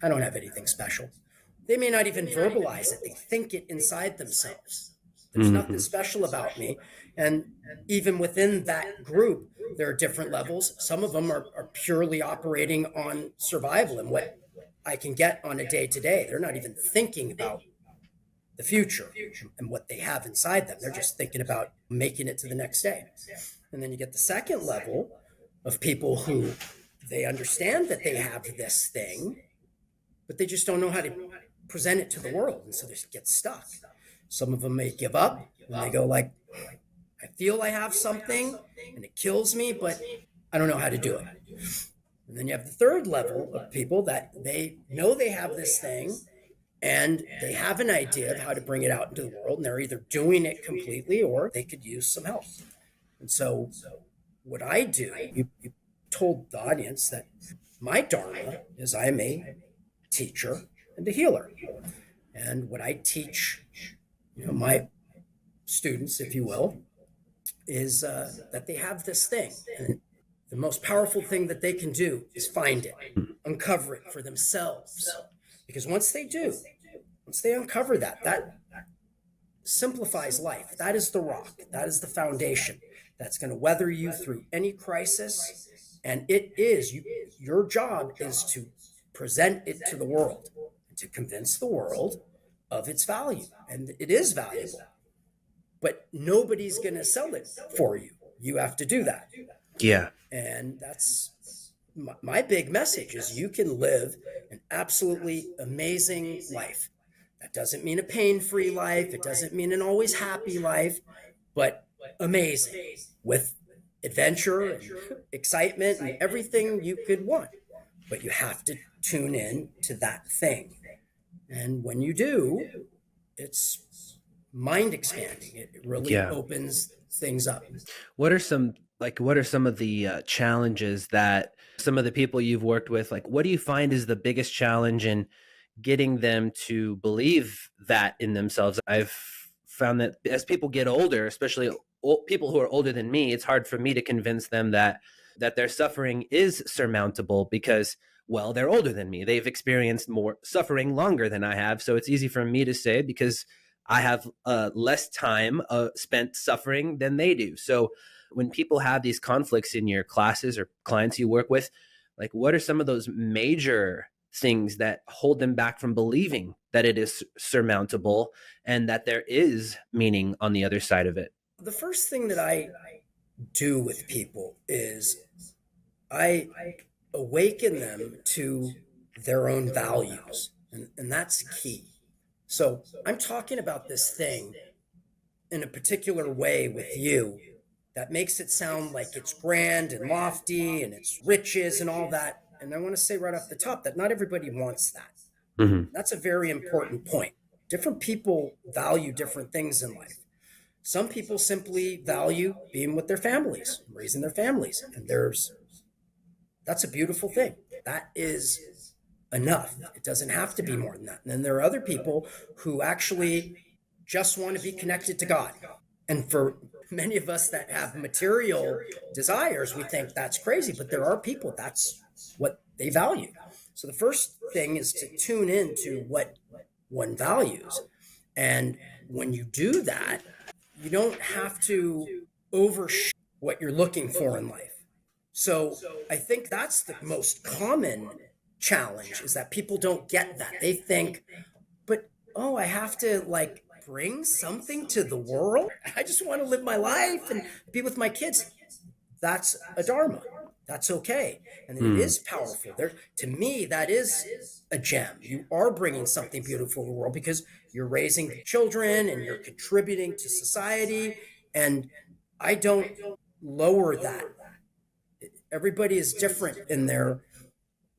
B: "I don't have anything special." They may not even verbalize it. They think it inside themselves. There's nothing special about me. And even within that group, there are different levels. Some of them are purely operating on survival and what I can get on a day-to-day. They're not even thinking about the future and what they have inside them. They're just thinking about making it to the next day. And then you get the second level of people who, they understand that they have this thing, but they just don't know how to present it to the world. And so they get stuck. Some of them may give up, and they go like, "I feel I have something and it kills me, but I don't know how to do it." And then you have the third level of people that they know they have this thing, and they have an idea of how to bring it out into the world, and they're either doing it completely or they could use some help. And so what I do, you told the audience that my dharma is, I'm a teacher and a healer. And what I teach, my students, if you will, is that they have this thing. And the most powerful thing that they can do is find it, uncover it for themselves. Because once they do, once they uncover that simplifies life. That is the rock. That is the foundation that's going to weather you through any crisis. And it is, your job is to present it to the world, to convince the world of its value. And it is valuable. But nobody's going to sell it for you. You have to do that.
A: Yeah.
B: And that's my big message, is you can live an absolutely amazing life. That doesn't mean a pain-free life. It doesn't mean an always happy life, but amazing, with adventure and excitement and everything you could want. But you have to tune in to that thing. And when you do, it's mind expanding. It really opens things up.
A: What are some of the challenges that some of the people you've worked with, like, what do you find is the biggest challenge in getting them to believe that in themselves? I've found that as people get older, especially people who are older than me, it's hard for me to convince them that their suffering is surmountable because, well, they're older than me. They've experienced more suffering longer than I have. So it's easy for me to say because I have less time spent suffering than they do. So when people have these conflicts in your classes or clients you work with, like, what are some of those major things that hold them back from believing that it is surmountable and that there is meaning on the other side of it?
B: The first thing that I do with people is I awaken them to their own values. And that's key. So I'm talking about this thing in a particular way with you that makes it sound like it's grand and lofty and it's riches and all that. And I want to say right off the top that not everybody wants that.
A: Hmm.
B: That's a very important point. Different people value different things in life. Some people simply value being with their families, raising their families, and that's a beautiful thing. That is enough. It doesn't have to be more than that. And then there are other people who actually just want to be connected to God. And for many of us that have material desires, we think that's crazy, but there are people that's what they value. So the first thing is to tune into what one values. And when you do that, you don't have to overshoot what you're looking for in life. So I think that's the most common challenge is that people don't get that. They think, but oh, I have to like bring something to the world. I just want to live my life and be with my kids. That's a dharma. That's okay. And it is powerful. There, to me, that is a gem. You are bringing something beautiful to the world because you're raising children and you're contributing to society. And I don't lower that. Everybody is different in their,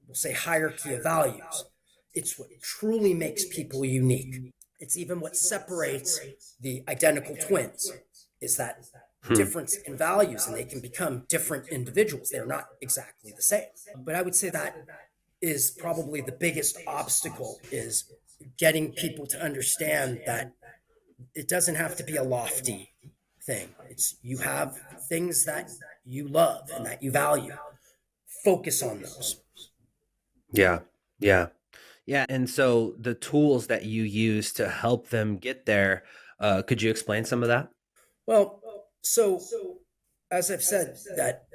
B: we'll say, hierarchy of values. It's what truly makes people unique. It's even what separates the identical twins is that difference in values, and they can become different individuals. They're not exactly the same. But I would say that is probably the biggest obstacle is getting people to understand that it doesn't have to be a lofty thing. It's you have things that you love and that you value. Focus on those.
A: Yeah. Yeah. Yeah. And so the tools that you use to help them get there, could you explain some of that?
B: Well, so as I've said, that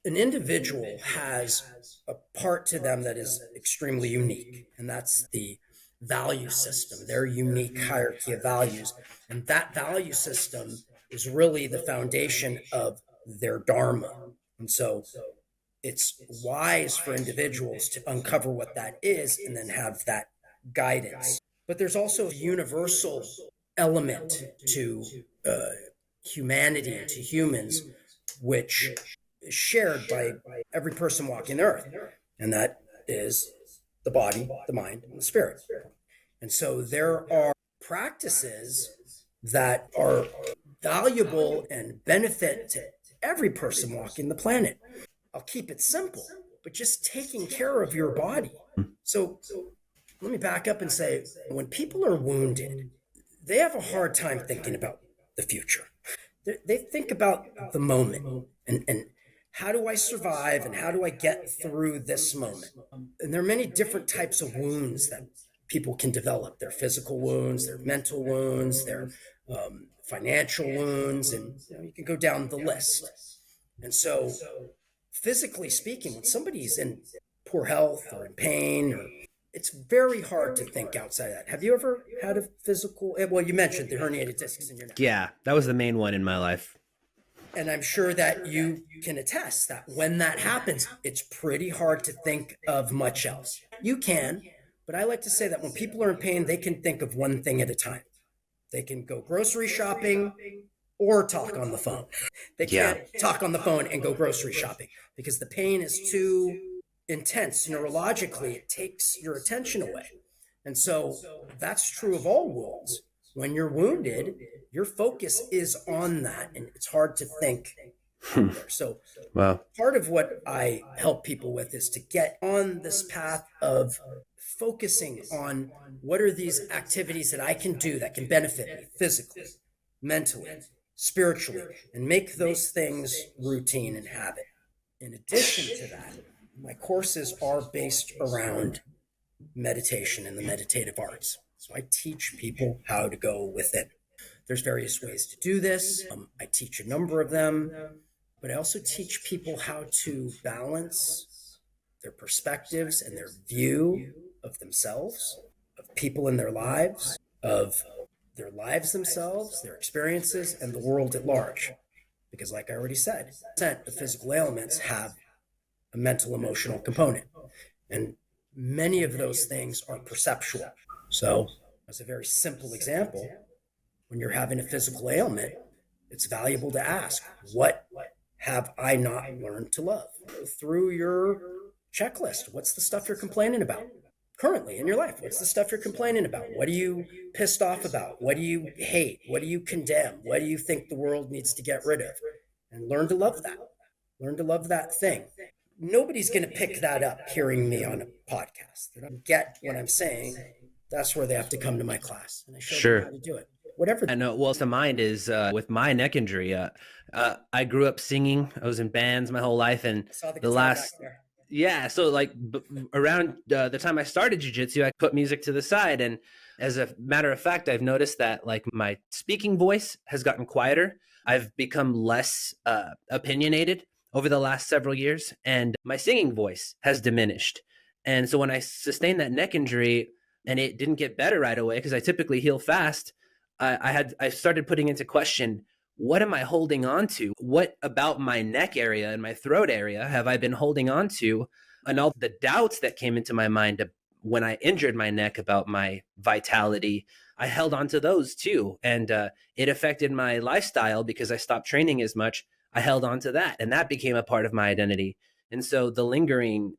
B: an individual has a part to them that is extremely unique, and that's the value system, their unique hierarchy of values. And that value system is really the foundation of their dharma. And so it's wise for individuals to uncover what that is and then have that guidance. But there's also a universal element to humanity and to humans, which is shared by every person walking the earth. And that is the body, the mind, and the spirit. And so there are practices that are valuable and benefit to every person walking the planet. I'll keep it simple, but just taking care of your body. So let me back up and say, when people are wounded, they have a hard time thinking about the future. They think about the moment and how do I survive and how do I get through this moment? And there are many different types of wounds that people can develop. Their physical wounds, their mental wounds, their financial wounds, and you can go down the list. And so physically speaking, when somebody's in poor health or in pain, or it's very hard to think outside of that. Have you ever had a physical? Well, you mentioned the herniated discs in your neck.
A: Yeah, that was the main one in my life.
B: And I'm sure that you can attest that when that happens, it's pretty hard to think of much else. You can, but I like to say that when people are in pain, they can think of one thing at a time. They can go grocery shopping or talk on the phone. They
A: Yeah.
B: can't talk on the phone and go grocery shopping because the pain is too intense. Neurologically, it takes your attention away. And so that's true of all wounds. When you're wounded, your focus is on that, and it's hard to think out there. So
A: Wow.
B: part of what I help people with is to get on this path of focusing on what are these activities that I can do that can benefit me physically, mentally, spiritually, and make those things routine and habit. In addition to that, my courses are based around meditation and the meditative arts. So I teach people how to go within. There's various ways to do this. I teach a number of them, but I also teach people how to balance their perspectives and their view of themselves, of people in their lives, of their lives themselves, their experiences, and the world at large. Because like I already said, the physical ailments have a mental emotional component. And many of those things are perceptual. So as a very simple example, when you're having a physical ailment, it's valuable to ask, what have I not learned to love? Go through your checklist. What's the stuff you're complaining about currently in your life? What's the stuff you're complaining about? What are you pissed off about? What do you hate? What do you condemn? What do you think the world needs to get rid of? And learn to love that. Learn to love that thing. Nobody's going to pick that up hearing me on a podcast. They don't get what I'm saying. That's where they have to come to my class. And I show them how to do it. Whatever.
A: I know. Well, to mind is with my neck injury. I grew up singing. I was in bands my whole life, and
B: I saw the
A: the
B: guitar
A: last
B: back there.
A: yeah. So like around the time I started jiu-jitsu, I put music to the side, and as a matter of fact, I've noticed that like my speaking voice has gotten quieter. I've become less opinionated over the last several years, and my singing voice has diminished. And so when I sustained that neck injury, and it didn't get better right away because I typically heal fast, I started putting into question, what am I holding on to? What about my neck area and my throat area have I been holding on to? And all the doubts that came into my mind when I injured my neck about my vitality, I held on to those too. And it affected my lifestyle because I stopped training as much. I held on to that, and that became a part of my identity. And so the lingering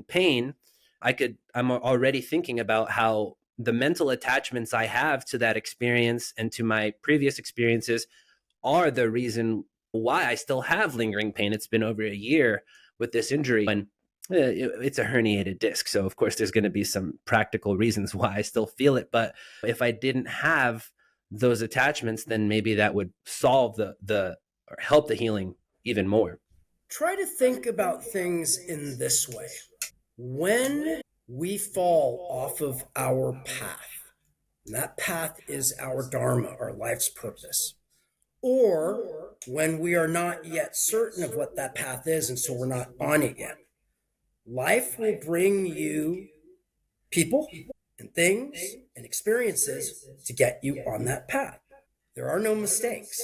A: pain, I'm already thinking about how the mental attachments I have to that experience and to my previous experiences are the reason why I still have lingering pain. It's been over a year with this injury, and it's a herniated disc. So of course there's going to be some practical reasons why I still feel it. But if I didn't have those attachments, then maybe that would solve or help the healing even more.
B: Try to think about things in this way. When we fall off of our path, and that path is our dharma, our life's purpose, or when we are not yet certain of what that path is, and so we're not on it yet, life will bring you people and things and experiences to get you on that path. There are no mistakes.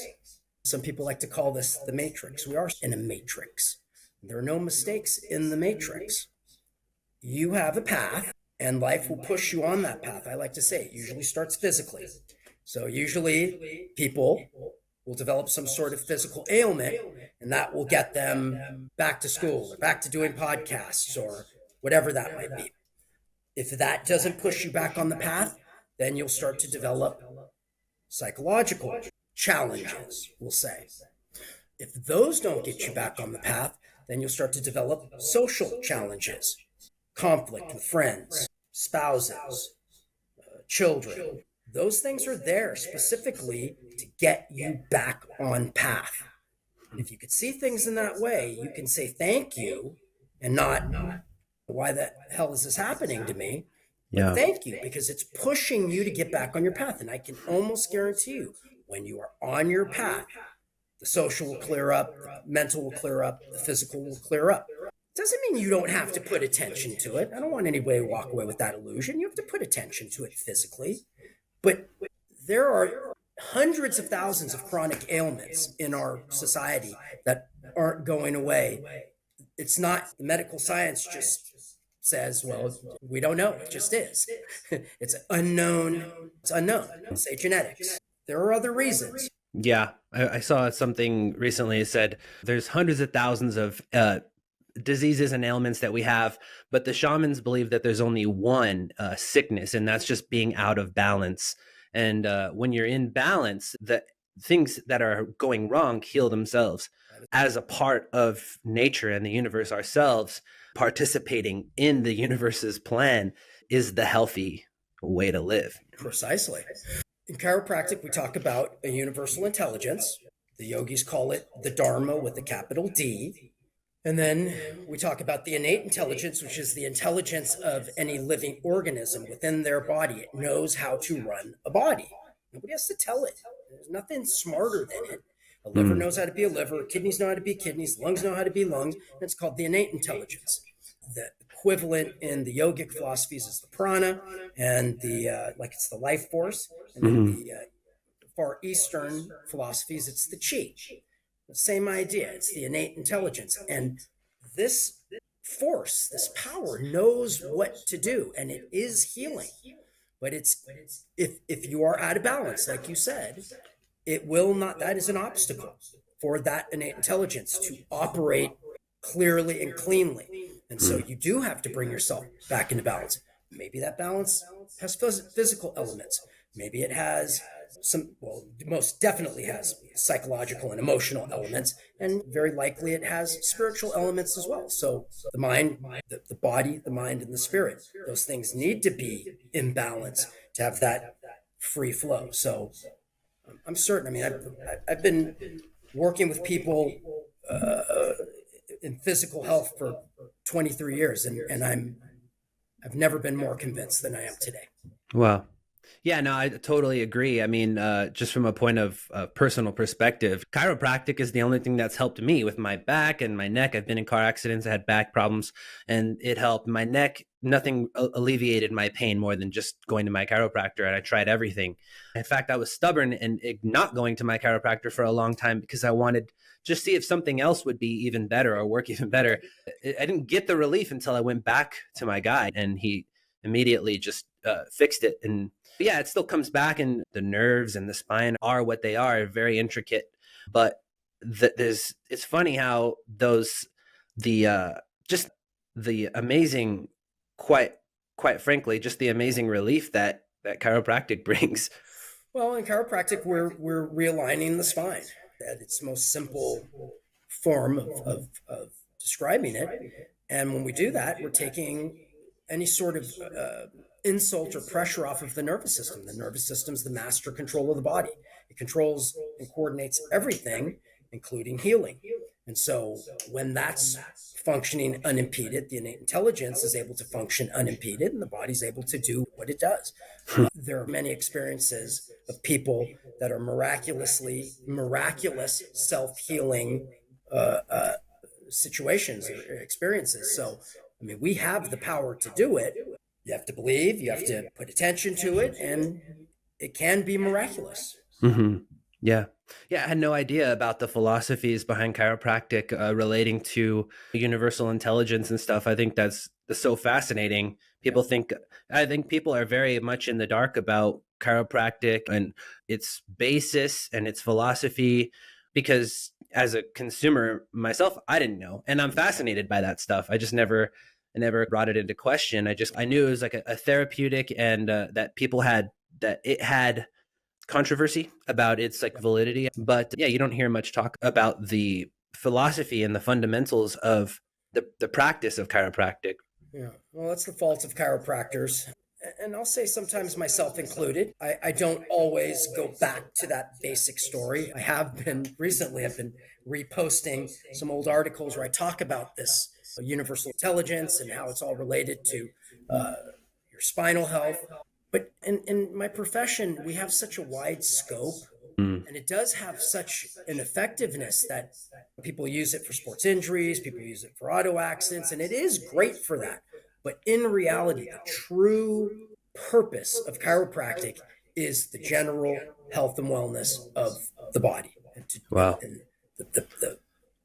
B: Some people like to call this the matrix. We are in a matrix. There are no mistakes in the matrix. You have a path, and life will push you on that path. I like to say it usually starts physically. So usually people will develop some sort of physical ailment, and that will get them back to school or back to doing podcasts or whatever that might be. If that doesn't push you back on the path, then you'll start to develop psychological challenges, we'll say. If those don't get you back on the path, then you'll start to develop social challenges, conflict with friends, spouses, children. Those things are there specifically to get you back on path. And if you could see things in that way, you can say thank you and not, why the hell is this happening to me? But thank you, because it's pushing you to get back on your path. And I can almost guarantee you, when you are on your path, the social will clear up, the mental will clear up, the physical will clear up. Doesn't mean you don't have to put attention to it. I don't want anybody to walk away with that illusion. You have to put attention to it physically. But there are hundreds of thousands of chronic ailments in our society that aren't going away. It's not, the medical science just says, well, we don't know. It just is. It's unknown. It's unknown. Say genetics. There are other reasons.
A: Yeah, I saw something recently. It said there's hundreds of thousands of diseases and ailments that we have, but the shamans believe that there's only one sickness, and that's just being out of balance. And when you're in balance, the things that are going wrong heal themselves. As a part of nature and the universe ourselves, participating in the universe's plan is the healthy way to live.
B: Precisely. In chiropractic, we talk about a universal intelligence. The yogis call it the Dharma with a capital D. And then we talk about the innate intelligence, which is the intelligence of any living organism within their body. It knows how to run a body. Nobody has to tell it. There's nothing smarter than it. A liver knows how to be a liver. Kidneys know how to be kidneys. Lungs know how to be lungs. And it's called the innate intelligence. The equivalent in the yogic philosophies is the prana, and it's the life force. And in the Far Eastern philosophies, it's the chi. The same idea. It's the innate intelligence. And this force, this power, knows what to do, and it is healing. But it's if you are out of balance, like you said, it will not. That is an obstacle for that innate intelligence to operate clearly and cleanly. And so
A: Mm.
B: you do have to bring yourself back into balance. Maybe that balance has physical elements. Maybe it has some, well, most definitely has psychological and emotional elements, and very likely it has spiritual elements as well. So the mind, the body, the mind, and the spirit, those things need to be in balance to have that free flow. So I'm certain. I mean, I've been working with people in physical health for 23 years, and I've never been more convinced than I am today.
A: Wow. Yeah, no, I totally agree. I mean, just from a point of personal perspective, chiropractic is the only thing that's helped me with my back and my neck. I've been in car accidents, I had back problems, and it helped my neck. Nothing alleviated my pain more than just going to my chiropractor, and I tried everything. In fact, I was stubborn and not going to my chiropractor for a long time because I wanted just see if something else would be even better or work even better. I didn't get the relief until I went back to my guy, and he immediately just fixed it. And yeah, it still comes back, and the nerves and the spine are what they are, very intricate. But it's funny how the just the amazing, quite quite frankly, just the amazing relief that chiropractic brings.
B: Well, in chiropractic, we're realigning the spine at its most simple form of describing it. And when we do that, we're taking any sort of insult or pressure off of the nervous system. The nervous system is the master control of the body. It controls and coordinates everything, including healing. And so when that's functioning unimpeded, the innate intelligence is able to function unimpeded, and the body's able to do what it does. There are many experiences of people that are miraculous self-healing situations or experiences. So, I mean, we have the power to do it. You have to believe, you have to put attention to it, and it can be miraculous.
A: Mm-hmm. Yeah. Yeah. I had no idea about the philosophies behind chiropractic relating to universal intelligence and stuff. I think that's so fascinating. I think people are very much in the dark about chiropractic and its basis and its philosophy because as a consumer myself, I didn't know. And I'm fascinated by that stuff. I never brought it into question. I knew it was like a therapeutic and that it had controversy about its like validity, but yeah, you don't hear much talk about the philosophy and the fundamentals of the practice of chiropractic.
B: Yeah, well, that's the fault of chiropractors. And I'll say sometimes myself included. I don't always go back to that basic story. I have been recently, I've been reposting some old articles where I talk about this universal intelligence and how it's all related to uh, your spinal health. But in my profession, we have such a wide scope,
A: Mm.
B: and it does have such an effectiveness that people use it for sports injuries, people use it for auto accidents, and it is great for that. But in reality, the true purpose of chiropractic is the general health and wellness of the body.
A: Wow.
B: And the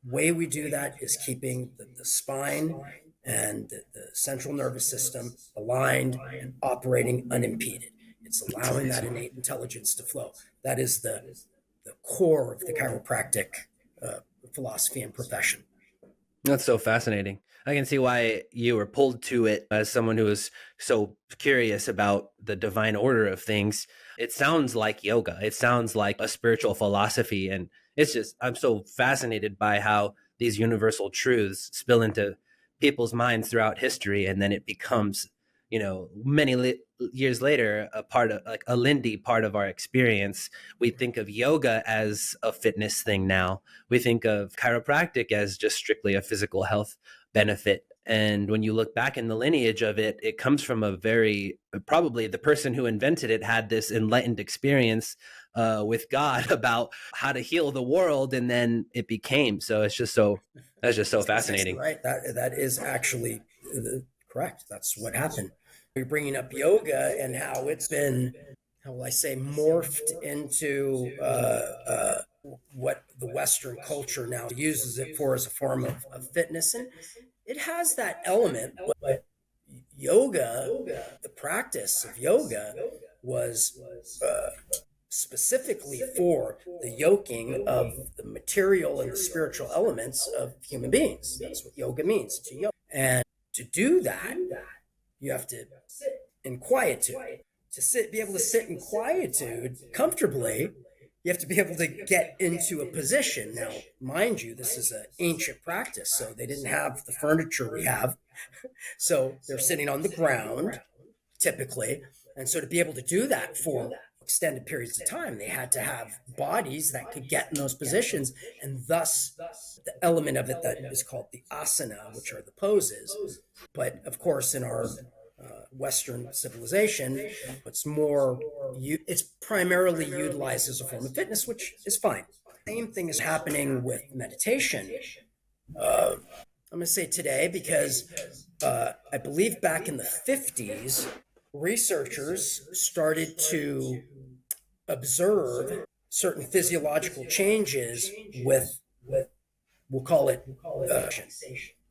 B: way we do that is keeping the spine and the central nervous system aligned and operating unimpeded. It's
A: It's
B: allowing that
A: amazing.
B: innate intelligence to flow. That is the core of the chiropractic philosophy and profession.
A: That's so fascinating. I can see why you were pulled to it as someone who is so curious about the divine order of things. It sounds like yoga. It sounds like a spiritual philosophy. And I'm so fascinated by how these universal truths spill into people's minds throughout history. And then it becomes, years later, a part of like a Lindy part of our experience. We think of yoga as a fitness thing now. We think of chiropractic as just strictly a physical health benefit. And when you look back in the lineage of it, it comes from probably the person who invented it had this enlightened experience with God about how to heal the world. And then it became. That's just so
B: That's exactly
A: fascinating.
B: right. That is actually correct. That's what happened. You're bringing up yoga and how it's been, how will I say, morphed into what the Western culture now uses it for as a form of fitness. And it has that element, but yoga, the practice of yoga was specifically for the yoking of the material and the spiritual elements of human beings. That's what yoga means, to yoke. And to do that, you have to in quietude. To be able to sit in quietude comfortably, you have to be able to get into a position. Now, mind you, this is an ancient practice, so they didn't have the furniture we have. So they're sitting on the ground, typically. And so to be able to do that for extended periods of time, they had to have bodies that could get in those positions. And thus, the element of it that is called the asana, which are the poses. But of course, in our Western civilization, it's primarily utilized as a form of fitness, which is fine. Same thing is happening with meditation. I'm going to say today because I believe back in the 50s, researchers started to observe certain physiological changes with we'll call it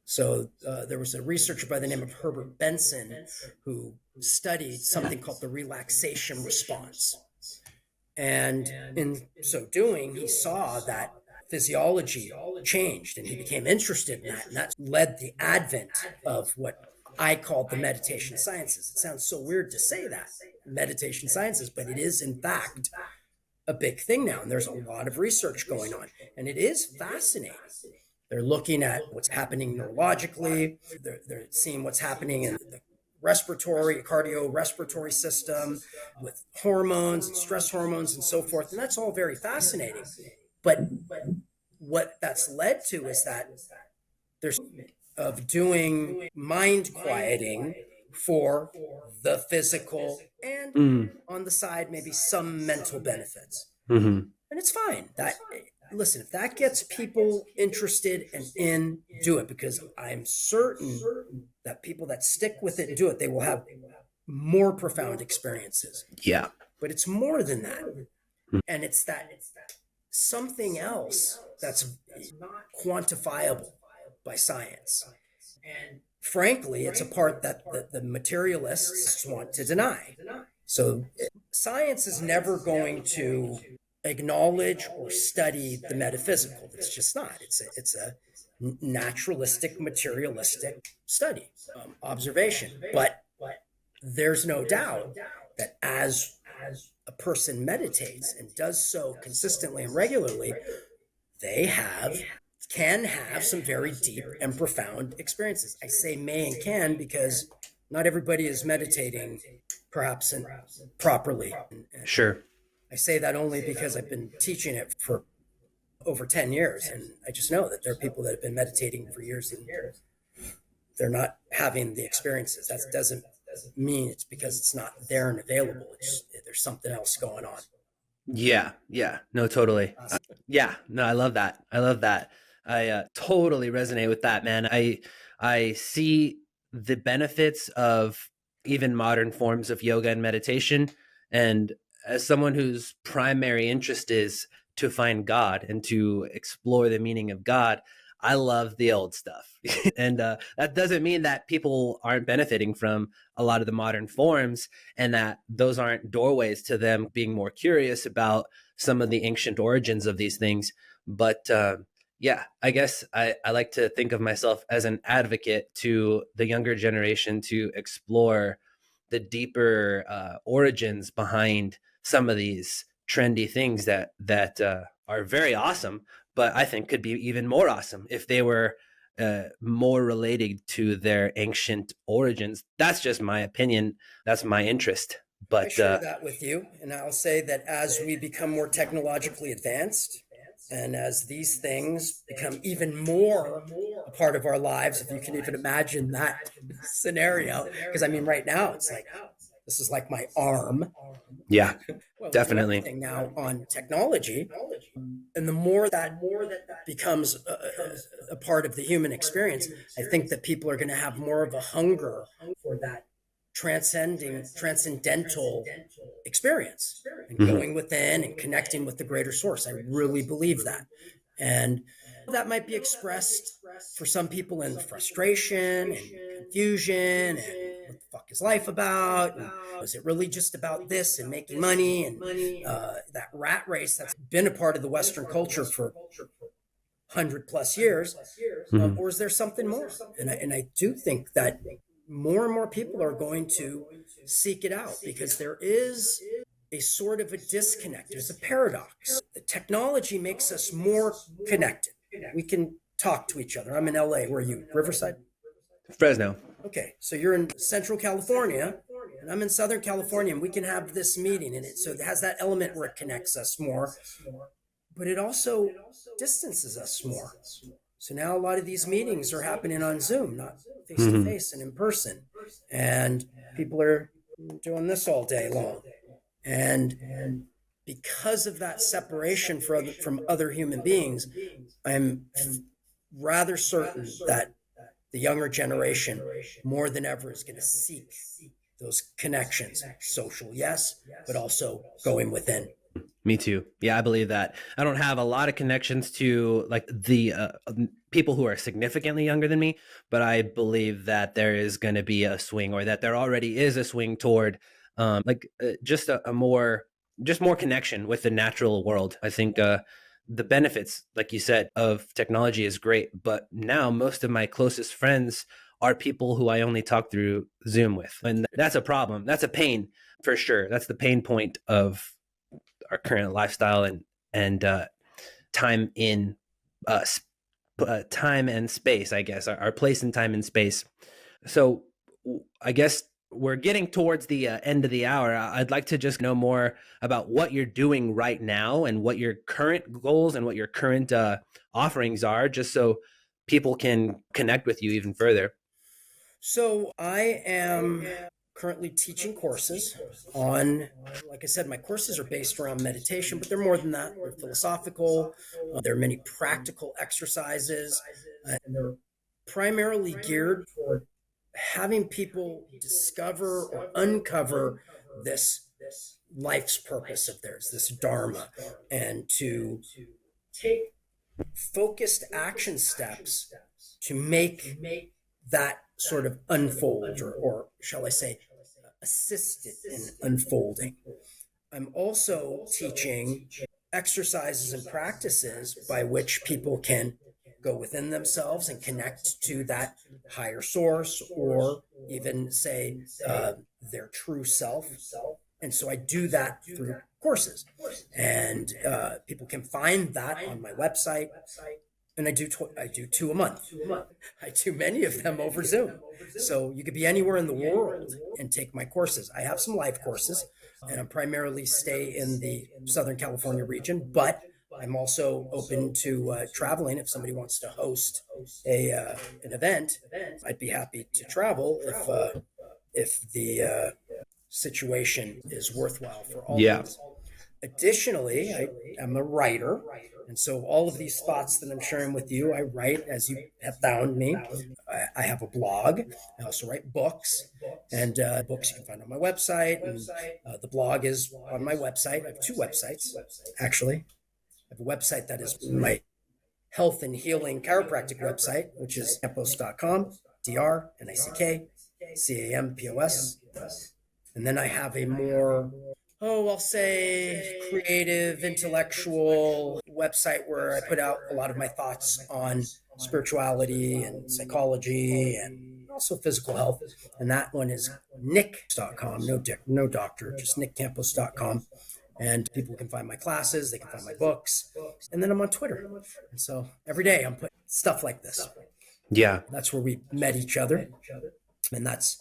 B: so there was a researcher by the name of Herbert Benson who studied something called the relaxation response. And in so doing, he saw that physiology changed and he became interested in that. And that led the advent of what I call the meditation sciences. It sounds so weird to say that, meditation sciences, but it is in fact a big thing now. And there's a lot of research going on. And it is fascinating. They're looking at what's happening neurologically. They're seeing what's happening in the cardiorespiratory system with hormones and stress hormones and so forth. And that's all very fascinating. But what that's led to is that there's of doing mind quieting for the physical and on the side, maybe some mental benefits. And it's fine. Listen, if that gets people interested and do it, because I'm certain that people that stick with it and do it, they will have more profound experiences.
A: Yeah.
B: But it's more than that. And it's that something else that's not quantifiable by science. And frankly, it's a part that the materialists want to deny. So science is never going to acknowledge or study the metaphysical. It's just not. It's a naturalistic, materialistic study, observation. But there's no doubt that as a person meditates and does so consistently and regularly, they can have some very deep and profound experiences. I say may and can because not everybody is meditating perhaps properly.
A: Sure.
B: I say that only because I've been teaching it for over 10 years. And I just know that there are people that have been meditating for years and years. They're not having the experiences. That doesn't mean it's because it's not there and available. There's something else going on.
A: Yeah. No, totally. I love that. I totally resonate with that, man. I see the benefits of even modern forms of yoga and meditation. And as someone whose primary interest is to find God and to explore the meaning of God, I love the old stuff. And that doesn't mean that people aren't benefiting from a lot of the modern forms and that those aren't doorways to them being more curious about some of the ancient origins of these things. But I guess I like to think of myself as an advocate to the younger generation to explore the deeper origins behind some of these trendy things that are very awesome, but I think could be even more awesome if they were more related to their ancient origins. That's just my opinion. That's my interest. But
B: I share that with you. And I'll say that as we become more technologically advanced, and as these things become even more a part of our lives, if you can even imagine that scenario, because I mean, right now it's like, this is like my arm.
A: Yeah,
B: well,
A: definitely.
B: Now on technology, and the more that becomes a part of the human experience, I think that people are going to have more of a hunger for that transcendental experience and going within and connecting with the greater source. I really believe that. And that might be expressed for some people in frustration and confusion and what the fuck is life about? And is it really just about this and making money? And that rat race that's been a part of the Western culture for 100+ years, or is there something more? And I do think that more and more people are going to seek it out, because there is a sort of a disconnect. There's a paradox. The technology makes us more connected. We can talk to each other. I'm in LA. Where are you? Riverside?
A: Fresno.
B: Okay, so you're in Central California, and I'm in Southern California, and we can have this meeting, and it has that element where it connects us more, but it also distances us more. So now a lot of these meetings are happening on Zoom, not face to face and in person, and people are doing this all day long. And because of that separation from other human beings, I'm rather certain that the younger generation, more than ever, is going to seek those connections. Social, yes, but also going within.
A: Me too. Yeah, I believe that. I don't have a lot of connections to like the people who are significantly younger than me, but I believe that there is going to be a swing, or that there already is a swing toward just a more connection with the natural world. I think the benefits, like you said, of technology is great, but now most of my closest friends are people who I only talk through Zoom with, and that's a problem. That's a pain for sure. That's the pain point of our current lifestyle and time in time and space, I guess, our place in time and space. So I guess we're getting towards the end of the hour. I'd like to just know more about what you're doing right now and what your current goals and what your current offerings are, just so people can connect with you even further.
B: So I am currently teaching courses on, like I said, my courses are based around meditation, but they're more than that. They're philosophical. There are many practical exercises, and they're primarily geared toward having people discover or uncover this life's purpose of theirs, this dharma, and to take focused action steps to make that sort of unfold, or shall I say, assist it in unfolding. I'm also teaching exercises and practices by which people can go within themselves and connect to that higher source, or even say their true self. And so I do that through courses, and people can find that on my website. And I do 2 a month. I do many of them over Zoom. So you could be anywhere in the world and take my courses. I have some live courses, and I primarily stay in the Southern California region, but I'm also open to traveling. If somebody wants to host an event, I'd be happy to travel if the situation is worthwhile for all of us. Additionally, I am a writer. And so all of these thoughts that I'm sharing with you, I write as you have found me. I have a blog. I also write books, and books you can find on my website. And the blog is on my website. I have 2 websites, actually. I have a website that is my health and healing chiropractic website, which is campos.com, DRNICK, CAMPOS. And then I have a more, I'll say creative, intellectual website where I put out a lot of my thoughts on spirituality and psychology and also physical health. And that one is nick.com, no doctor, just nickcampos.com. And people can find my classes, they can find my books. And then I'm on Twitter. And so every day I'm putting stuff like this.
A: Yeah.
B: That's where we met each other. And that's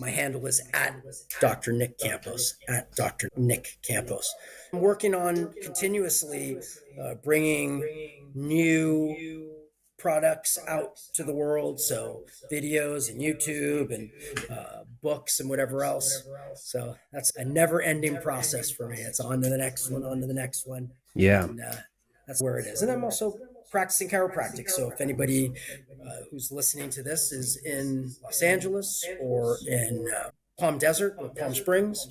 B: my handle is at Dr. Nick Campos, at Dr. Nick Campos. I'm working on continuously bringing new products out to the world. So videos and YouTube and books and whatever else. So that's a never ending process for me. It's on to the next one, on to the next one.
A: Yeah.
B: And that's where it is. And I'm also practicing chiropractic. So if anybody who's listening to this is in Los Angeles or in Palm Desert or Palm Springs,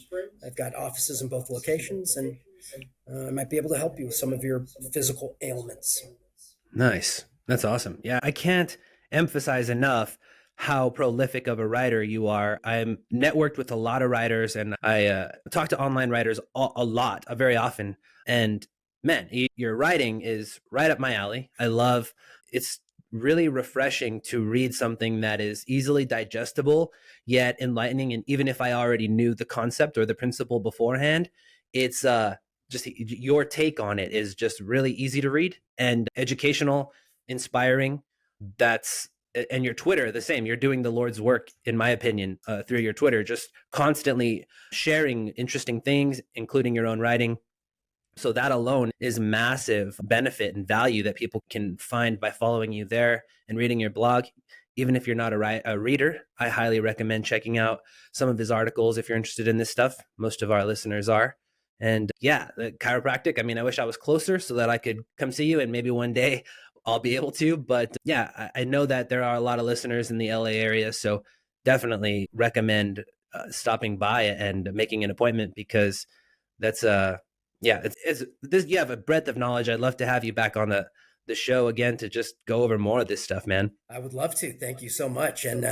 B: I've got offices in both locations, and I might be able to help you with some of your physical ailments.
A: Nice. That's awesome. Yeah, I can't emphasize enough how prolific of a writer you are. I'm networked with a lot of writers, and I talk to online writers a lot, very often. And man, your writing is right up my alley. I love it's really refreshing to read something that is easily digestible yet enlightening. And even if I already knew the concept or the principle beforehand, it's just your take on it is just really easy to read and educational, inspiring. That's and your Twitter the same. You're doing the Lord's work, in my opinion, through your Twitter, just constantly sharing interesting things, including your own writing. So that alone is massive benefit and value that people can find by following you there and reading your blog. Even if you're not a reader, I highly recommend checking out some of his articles if you're interested in this stuff. Most of our listeners are. And yeah, the chiropractic, I mean, I wish I was closer so that I could come see you and maybe one day I'll be able to. But yeah, I know that there are a lot of listeners in the LA area. So definitely recommend stopping by and making an appointment, because that's yeah, it's this. You have a breadth of knowledge. I'd love to have you back on the show again to just go over more of this stuff, man.
B: I would love to. Thank you so much. And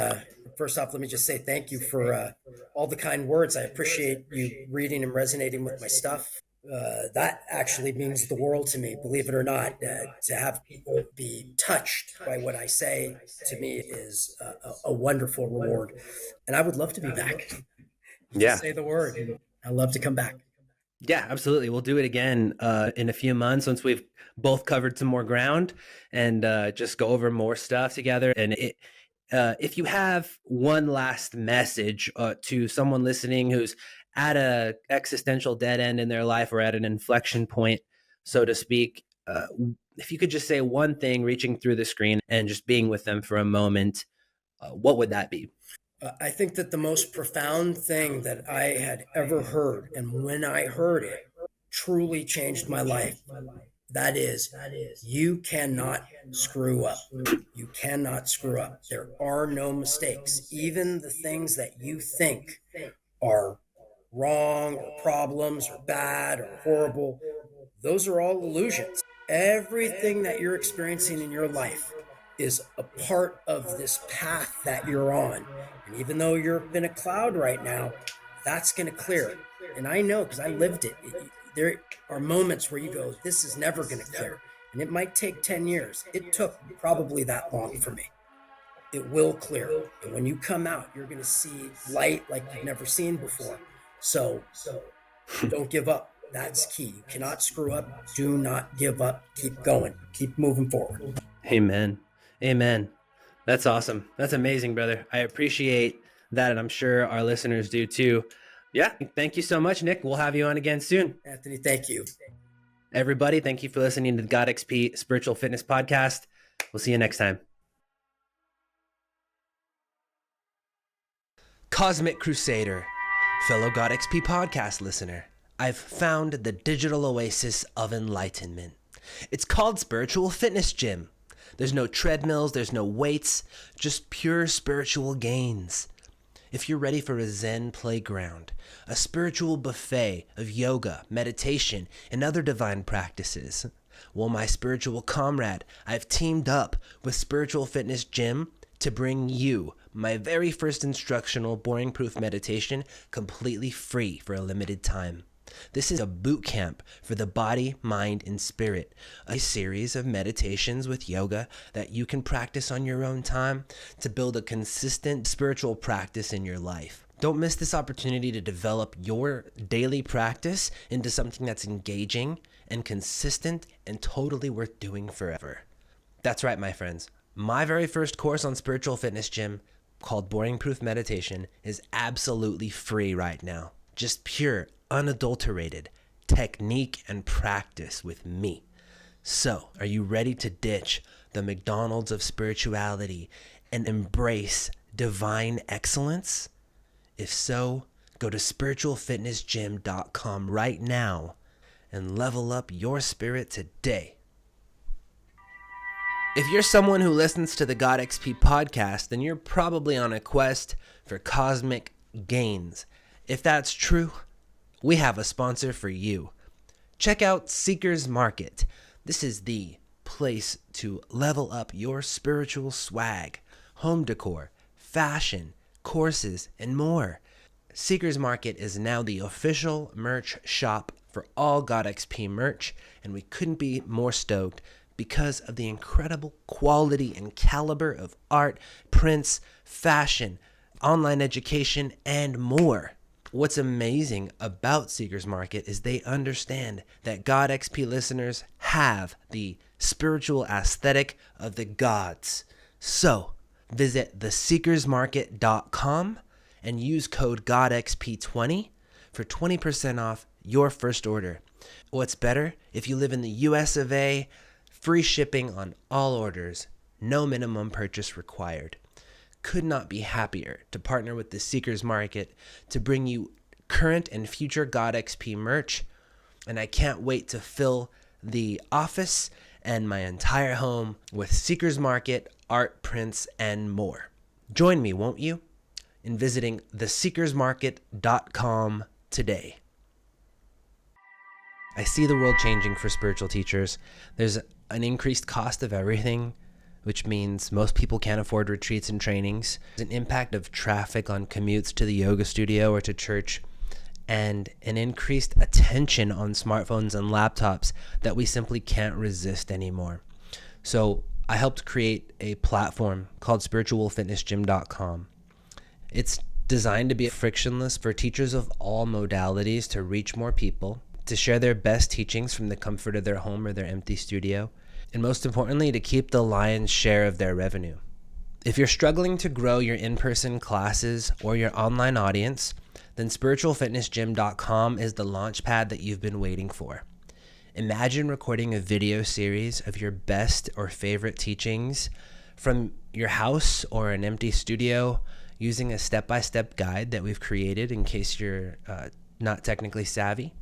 B: first off, let me just say thank you for all the kind words. I appreciate you reading and resonating with my stuff. That actually means the world to me, believe it or not. To have people be touched by what I say, to me, is a wonderful reward. And I would love to be back. You
A: Yeah.
B: just say the word. I'd love to come back.
A: Yeah, absolutely. We'll do it again in a few months once we've both covered some more ground and just go over more stuff together. And if you have one last message to someone listening who's at a existential dead end in their life or at an inflection point, so to speak, if you could just say one thing, reaching through the screen and just being with them for a moment, what would that be?
B: I think that the most profound thing that I had ever heard, and when I heard it, truly changed my life. That is, you cannot screw up. You cannot screw up. There are no mistakes. Even the things that you think are wrong or problems or bad or horrible, those are all illusions. Everything that you're experiencing in your life is a part of this path that you're on. And even though you're in a cloud right now, that's going to clear. And I know because I lived it. There are moments where you go, this is never going to clear. And it might take 10 years. It took probably that long for me. It will clear. And when you come out, you're going to see light like you've never seen before. So don't give up. That's key. You cannot screw up. Do not give up. Keep going. Keep moving forward.
A: Amen. Amen. That's awesome. That's amazing, brother. I appreciate that, and I'm sure our listeners do too. Yeah, thank you so much, Nick. We'll have you on again soon.
B: Anthony, thank you.
A: Everybody, thank you for listening to the GodXP Spiritual Fitness Podcast. We'll see you next time. Cosmic Crusader, fellow GodXP podcast listener, I've found the digital oasis of enlightenment. It's called Spiritual Fitness Gym. There's no treadmills, there's no weights, just pure spiritual gains. If you're ready for a Zen playground, a spiritual buffet of yoga, meditation, and other divine practices, well, my spiritual comrade, I've teamed up with Spiritual Fitness Gym to bring you my very first instructional boring-proof meditation completely free for a limited time. This is a boot camp for the body, mind, and spirit, a series of meditations with yoga that you can practice on your own time to build a consistent spiritual practice in your life. Don't miss this opportunity to develop your daily practice into something that's engaging and consistent and totally worth doing forever. That's right, my friends. My very first course on Spiritual Fitness Gym, called Boring Proof Meditation, is absolutely free right now. Just pure, unadulterated technique and practice with me. So, are you ready to ditch the McDonald's of spirituality and embrace divine excellence? If so, go to spiritualfitnessgym.com right now and level up your spirit today. If you're someone who listens to the GodXP podcast, then you're probably on a quest for cosmic gains. If that's true, we have a sponsor for you. Check out Seeker's Market. This is the place to level up your spiritual swag, home decor, fashion, courses, and more. Seekers Market is now the official merch shop for all GodXP merch, and we couldn't be more stoked because of the incredible quality and caliber of art, prints, fashion, online education, and more. What's amazing about Seekers Market is they understand that GodXP listeners have the spiritual aesthetic of the gods. So, visit theseekersmarket.com and use code GodXP20 for 20% off your first order. What's better, if you live in the US of A, free shipping on all orders, no minimum purchase required. Could not be happier to partner with the Seekers Market to bring you current and future GodXP merch, and I can't wait to fill the office and my entire home with Seekers Market, art, prints, and more. Join me, won't you, in visiting theseekersmarket.com today. I see the world changing for spiritual teachers. There's an increased cost of everything, which means most people can't afford retreats and trainings. There's an impact of traffic on commutes to the yoga studio or to church, and an increased attention on smartphones and laptops that we simply can't resist anymore. So I helped create a platform called spiritualfitnessgym.com. It's designed to be frictionless for teachers of all modalities to reach more people, to share their best teachings from the comfort of their home or their empty studio, and most importantly, to keep the lion's share of their revenue. If you're struggling to grow your in-person classes or your online audience, then spiritualfitnessgym.com is the launchpad that you've been waiting for. Imagine recording a video series of your best or favorite teachings from your house or an empty studio using a step-by-step guide that we've created in case you're not technically savvy,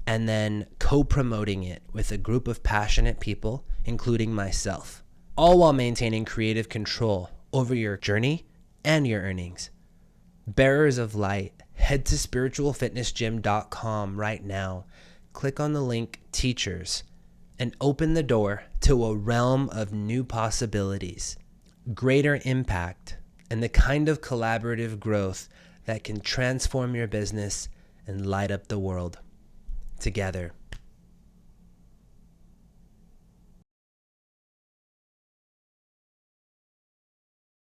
A: and then co-promoting it with a group of passionate people, including myself, all while maintaining creative control over your journey and your earnings. Bearers of light, head to spiritualfitnessgym.com right now, click on the link Teachers, and open the door to a realm of new possibilities, greater impact, and the kind of collaborative growth that can transform your business and light up the world. Together,